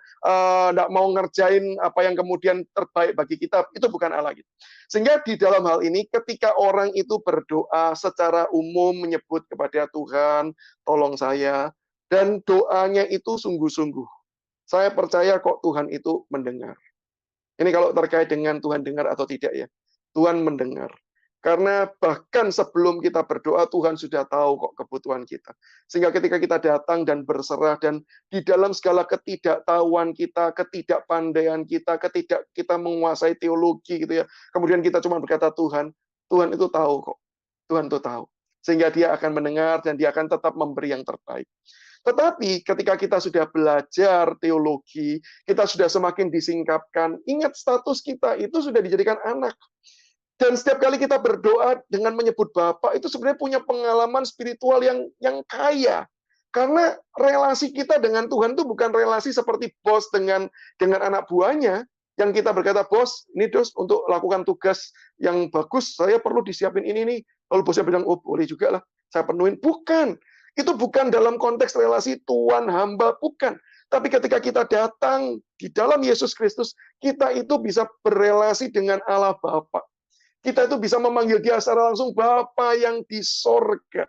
nggak mau ngerjain apa yang kemudian terbaik bagi kita. Itu bukan Allah gitu. Sehingga di dalam hal ini ketika orang itu berdoa secara umum menyebut kepada Tuhan, tolong saya, dan doanya itu sungguh-sungguh, saya percaya kok Tuhan itu mendengar. Ini kalau terkait dengan Tuhan dengar atau tidak ya. Tuhan mendengar. Karena bahkan sebelum kita berdoa, Tuhan sudah tahu kok kebutuhan kita. Sehingga ketika kita datang dan berserah, dan di dalam segala ketidaktahuan kita, ketidakpandaian kita kita menguasai teologi gitu ya. Kemudian kita cuma berkata Tuhan, Tuhan itu tahu kok. Tuhan itu tahu. Sehingga dia akan mendengar dan dia akan tetap memberi yang terbaik. Tetapi ketika kita sudah belajar teologi, kita sudah semakin disingkapkan, ingat status kita itu sudah dijadikan anak. Dan setiap kali kita berdoa dengan menyebut Bapa, itu sebenarnya punya pengalaman spiritual yang kaya. Karena relasi kita dengan Tuhan itu bukan relasi seperti bos dengan anak buahnya, yang kita berkata, bos, ini dos untuk lakukan tugas yang bagus, saya perlu disiapin ini nih. Lalu bosnya bilang, oh boleh juga lah, saya penuhin. Bukan. Itu bukan dalam konteks relasi Tuhan hamba, bukan. Tapi ketika kita datang di dalam Yesus Kristus, kita itu bisa berelasi dengan Allah Bapa. Kita itu bisa memanggil dia secara langsung Bapa yang di sorga.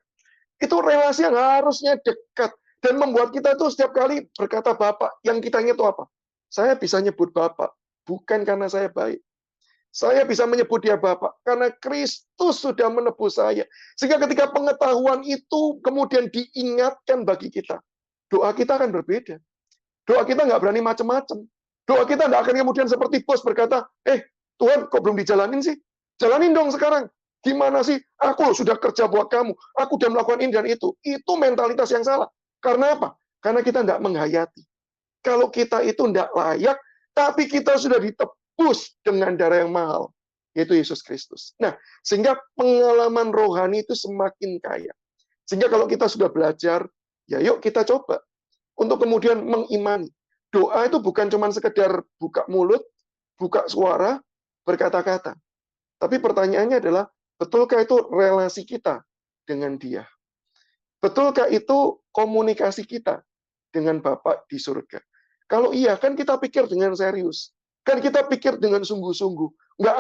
Itu relasi yang harusnya dekat. Dan membuat kita itu setiap kali berkata Bapa, yang kita ingat itu apa? Saya bisa nyebut Bapa, bukan karena saya baik. Saya bisa menyebut dia Bapa, karena Kristus sudah menebus saya. Sehingga ketika pengetahuan itu kemudian diingatkan bagi kita, doa kita akan berbeda. Doa kita nggak berani macam-macam. Doa kita nggak akan kemudian seperti bos berkata, Tuhan kok belum dijalanin sih? Jalanin dong sekarang. Gimana sih? Aku sudah kerja buat kamu. Aku sudah melakukan ini dan itu. Itu mentalitas yang salah. Karena apa? Karena kita tidak menghayati. Kalau kita itu tidak layak, tapi kita sudah ditebus dengan darah yang mahal, yaitu Yesus Kristus. Nah, sehingga pengalaman rohani itu semakin kaya. Sehingga kalau kita sudah belajar, ya yuk kita coba untuk kemudian mengimani. Doa itu bukan cuma sekedar buka mulut, buka suara, berkata-kata. Tapi pertanyaannya adalah, betulkah itu relasi kita dengan dia? Betulkah itu komunikasi kita dengan Bapa di surga? Kalau iya, kan kita pikir dengan serius. Kan kita pikir dengan sungguh-sungguh. Nggak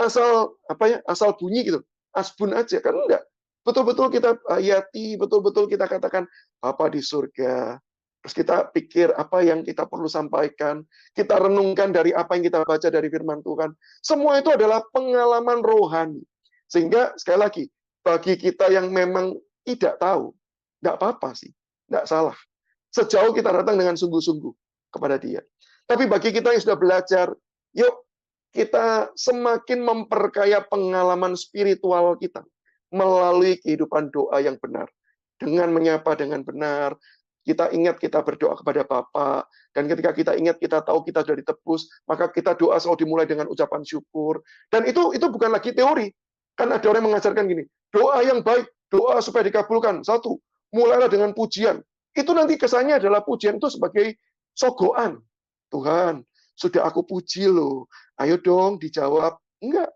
asal bunyi gitu. Asbun aja, kan enggak. Betul-betul kita hayati, betul-betul kita katakan, Bapa di surga. Terus kita pikir apa yang kita perlu sampaikan. Kita renungkan dari apa yang kita baca dari firman Tuhan. Semua itu adalah pengalaman rohani. Sehingga, sekali lagi, bagi kita yang memang tidak tahu, nggak apa-apa sih. Nggak salah. Sejauh kita datang dengan sungguh-sungguh kepada dia. Tapi bagi kita yang sudah belajar, yuk kita semakin memperkaya pengalaman spiritual kita melalui kehidupan doa yang benar. Dengan menyapa dengan benar, kita ingat kita berdoa kepada Bapa, dan ketika kita ingat kita tahu kita sudah ditebus, maka kita doa selalu dimulai dengan ucapan syukur. Dan itu bukan lagi teori. Kan ada orang yang mengajarkan gini, doa yang baik, doa supaya dikabulkan. Satu, mulailah dengan pujian. Itu nanti kesannya adalah pujian itu sebagai sogoan. Tuhan, sudah aku puji loh. Ayo dong dijawab. Enggak.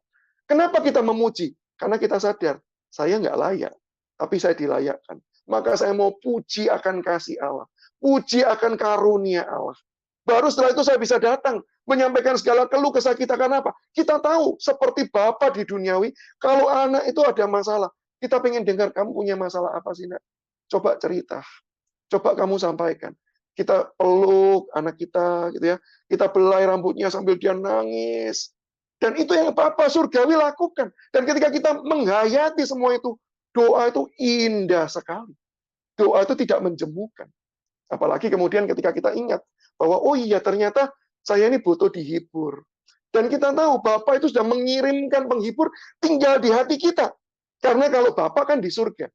Kenapa kita memuji? Karena kita sadar, saya nggak layak, tapi saya dilayakkan. Maka saya mau puji akan kasih Allah. Puji akan karunia Allah. Baru setelah itu saya bisa datang, menyampaikan segala keluh kesah kita. Karena apa? Kita tahu, seperti Bapa di duniawi, kalau anak itu ada masalah, kita pengen dengar, kamu punya masalah apa sih, nak? Coba cerita. Coba kamu sampaikan. Kita peluk anak kita, gitu ya. Kita belai rambutnya sambil dia nangis. Dan itu yang Bapa surgawi lakukan. Dan ketika kita menghayati semua itu, doa itu indah sekali. Doa itu tidak menjemukan. Apalagi kemudian ketika kita ingat bahwa, oh iya ternyata saya ini butuh dihibur. Dan kita tahu Bapa itu sudah mengirimkan penghibur tinggal di hati kita. Karena kalau Bapa kan di surga.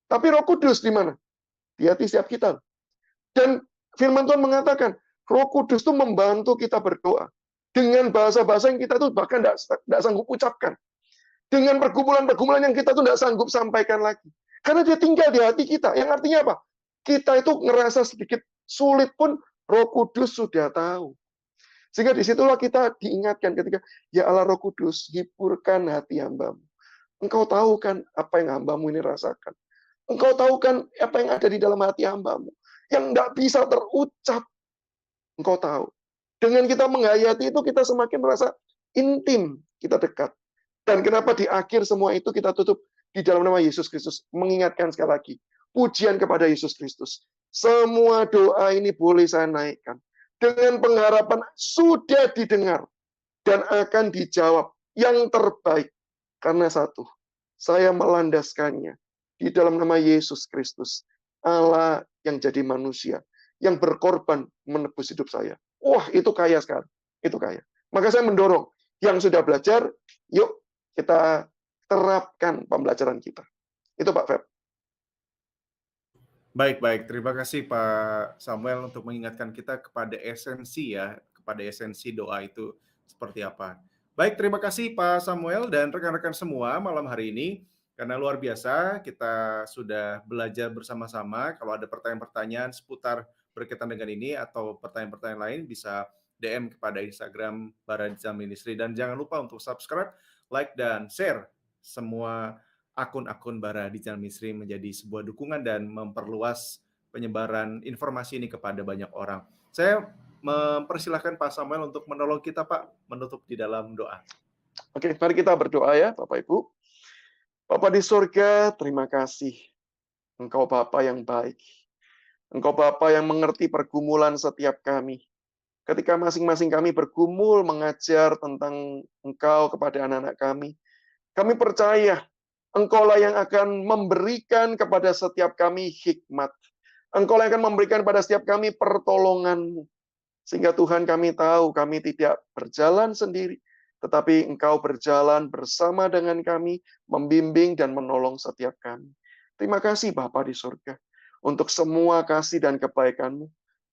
Tapi Roh Kudus di mana? Di hati setiap kita. Dan firman Tuhan mengatakan, Roh Kudus itu membantu kita berdoa. Dengan bahasa-bahasa yang kita tuh bahkan tidak sanggup ucapkan. Dengan pergumulan-pergumulan yang kita tuh tidak sanggup sampaikan lagi. Karena dia tinggal di hati kita. Yang artinya apa? Kita itu ngerasa sedikit sulit pun Roh Kudus sudah tahu. Sehingga disitulah kita diingatkan ketika, ya Allah Roh Kudus, hiburkan hati hambamu. Engkau tahu kan apa yang hambamu ini rasakan. Engkau tahu kan apa yang ada di dalam hati hambamu. Yang tidak bisa terucap. Engkau tahu. Dengan kita menghayati itu, kita semakin merasa intim, kita dekat. Dan kenapa di akhir semua itu kita tutup di dalam nama Yesus Kristus. Mengingatkan sekali lagi. Pujian kepada Yesus Kristus. Semua doa ini boleh saya naikkan. Dengan pengharapan sudah didengar. Dan akan dijawab yang terbaik. Karena satu, saya melandaskannya di dalam nama Yesus Kristus, Allah yang jadi manusia, yang berkorban menebus hidup saya. Wah, itu kaya sekali. Itu kaya. Maka saya mendorong yang sudah belajar, yuk kita terapkan pembelajaran kita. Itu Pak Feb. Baik, baik. Terima kasih Pak Samuel untuk mengingatkan kita kepada esensi ya, kepada esensi doa itu seperti apa. Baik, terima kasih Pak Samuel dan rekan-rekan semua malam hari ini. Karena luar biasa, kita sudah belajar bersama-sama. Kalau ada pertanyaan-pertanyaan seputar berkaitan dengan ini atau pertanyaan-pertanyaan lain, bisa DM kepada Instagram Bara Digital Ministry. Dan jangan lupa untuk subscribe, like, dan share semua akun-akun Bara Digital Ministry menjadi sebuah dukungan dan memperluas penyebaran informasi ini kepada banyak orang. Saya mempersilahkan Pak Samuel untuk menolong kita, Pak, menutup di dalam doa. Oke, mari kita berdoa ya, Bapak Ibu. Bapa di surga, terima kasih. Engkau Bapa yang baik. Engkau Bapa yang mengerti pergumulan setiap kami. Ketika masing-masing kami bergumul mengajar tentang Engkau kepada anak-anak kami percaya Engkaulah yang akan memberikan kepada setiap kami hikmat. Engkaulah yang akan memberikan kepada setiap kami pertolongan-Mu. Sehingga Tuhan kami tahu kami tidak berjalan sendiri, tetapi Engkau berjalan bersama dengan kami, membimbing dan menolong setiap kami. Terima kasih Bapa di surga, untuk semua kasih dan kebaikan-Mu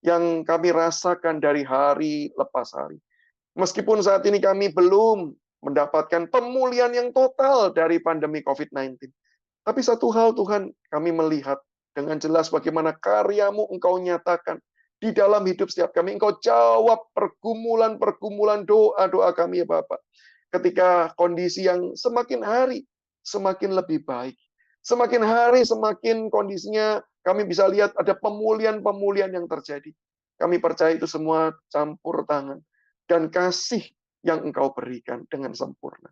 yang kami rasakan dari hari lepas hari. Meskipun saat ini kami belum mendapatkan pemulihan yang total dari pandemi COVID-19. Tapi satu hal Tuhan, kami melihat dengan jelas bagaimana karya-Mu Engkau nyatakan di dalam hidup setiap kami. Engkau jawab pergumulan-pergumulan doa-doa kami ya Bapak. Ketika kondisi yang semakin hari semakin lebih baik. Semakin hari semakin kondisinya kami bisa lihat ada pemulihan-pemulihan yang terjadi. Kami percaya itu semua campur tangan dan kasih yang Engkau berikan dengan sempurna.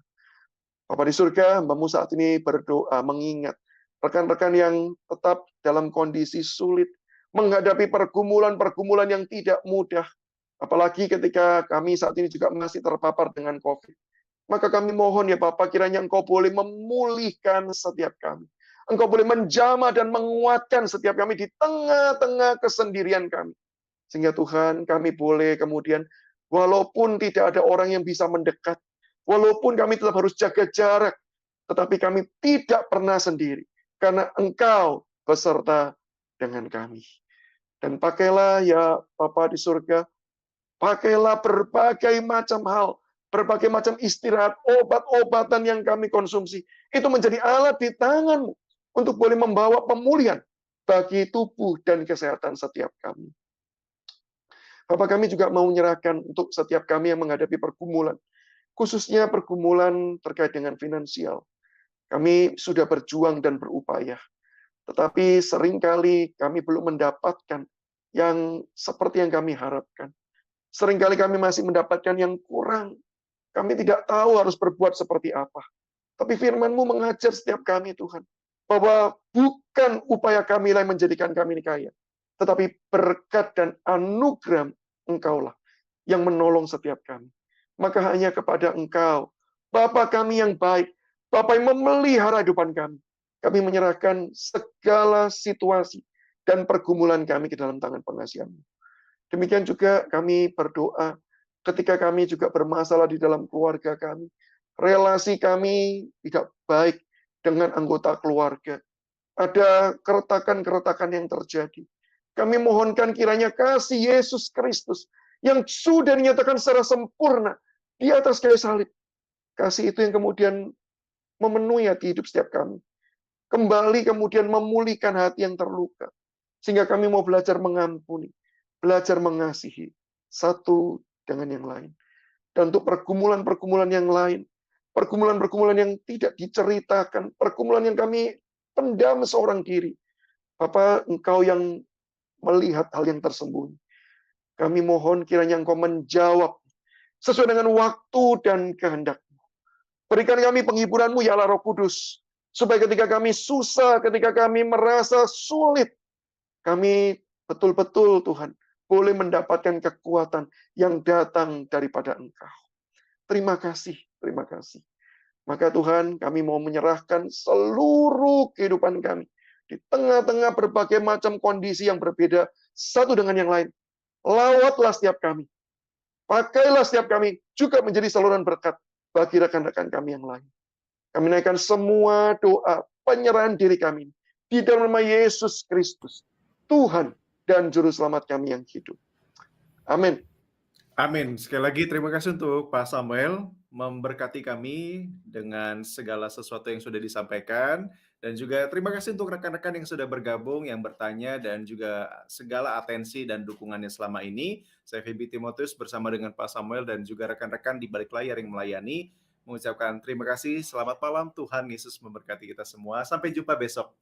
Bapa di surga, hamba-Mu saat ini berdoa mengingat rekan-rekan yang tetap dalam kondisi sulit, menghadapi pergumulan-pergumulan yang tidak mudah. Apalagi ketika kami saat ini juga masih terpapar dengan COVID. Maka kami mohon ya Bapak, kiranya Engkau boleh memulihkan setiap kami. Engkau boleh menjamah dan menguatkan setiap kami di tengah-tengah kesendirian kami. Sehingga Tuhan kami boleh kemudian, walaupun tidak ada orang yang bisa mendekat, walaupun kami tetap harus jaga jarak, tetapi kami tidak pernah sendiri. Karena Engkau beserta dengan kami. Dan pakailah ya Bapa di surga, pakailah berbagai macam hal, berbagai macam istirahat, obat-obatan yang kami konsumsi. Itu menjadi alat di tangan-Mu untuk boleh membawa pemulihan bagi tubuh dan kesehatan setiap kami. Bapak kami juga mau menyerahkan untuk setiap kami yang menghadapi pergumulan, khususnya pergumulan terkait dengan finansial. Kami sudah berjuang dan berupaya, tetapi seringkali kami belum mendapatkan yang seperti yang kami harapkan. Seringkali kami masih mendapatkan yang kurang. Kami tidak tahu harus berbuat seperti apa. Tapi firman-Mu mengajar setiap kami, Tuhan, bahwa bukan upaya kami yang menjadikan kami ini kaya, tetapi berkat dan anugerah Engkaulah yang menolong setiap kami. Maka hanya kepada Engkau, Bapa kami yang baik, Bapa yang memelihara kehidupan kami, kami menyerahkan segala situasi dan pergumulan kami ke dalam tangan pengasihan-Mu. Demikian juga kami berdoa ketika kami juga bermasalah di dalam keluarga kami. Relasi kami tidak baik dengan anggota keluarga. Ada keretakan-keretakan yang terjadi. Kami mohonkan kiranya kasih Yesus Kristus yang sudah dinyatakan secara sempurna di atas kayu salib. Kasih itu yang kemudian memenuhi hati hidup setiap kami. Kembali kemudian memulihkan hati yang terluka. Sehingga kami mau belajar mengampuni, belajar mengasihi satu dengan yang lain. Dan untuk pergumulan-pergumulan yang lain, pergumulan-pergumulan yang tidak diceritakan, pergumulan yang kami pendam seorang diri. Bapak, Engkau yang melihat hal yang tersembunyi. Kami mohon kiranya Engkau menjawab sesuai dengan waktu dan kehendak-Mu. Berikan kami penghiburan-Mu, ya Allah Roh Kudus, supaya ketika kami susah, ketika kami merasa sulit, kami betul-betul Tuhan boleh mendapatkan kekuatan yang datang daripada Engkau. Terima kasih, terima kasih. Maka Tuhan, kami mau menyerahkan seluruh kehidupan kami. Di tengah-tengah berbagai macam kondisi yang berbeda, satu dengan yang lain. Lawatlah setiap kami. Pakailah setiap kami juga menjadi saluran berkat bagi rekan-rekan kami yang lain. Kami naikkan semua doa, penyerahan diri kami. Di dalam nama Yesus Kristus, Tuhan dan Juru Selamat kami yang hidup. Amin. Amin. Sekali lagi terima kasih untuk Pak Samuel memberkati kami dengan segala sesuatu yang sudah disampaikan, dan juga terima kasih untuk rekan-rekan yang sudah bergabung, yang bertanya, dan juga segala atensi dan dukungannya selama ini. Saya Feby Timotius bersama dengan Pak Samuel dan juga rekan-rekan di balik layar yang melayani mengucapkan terima kasih. Selamat malam, Tuhan Yesus memberkati kita semua. Sampai jumpa besok.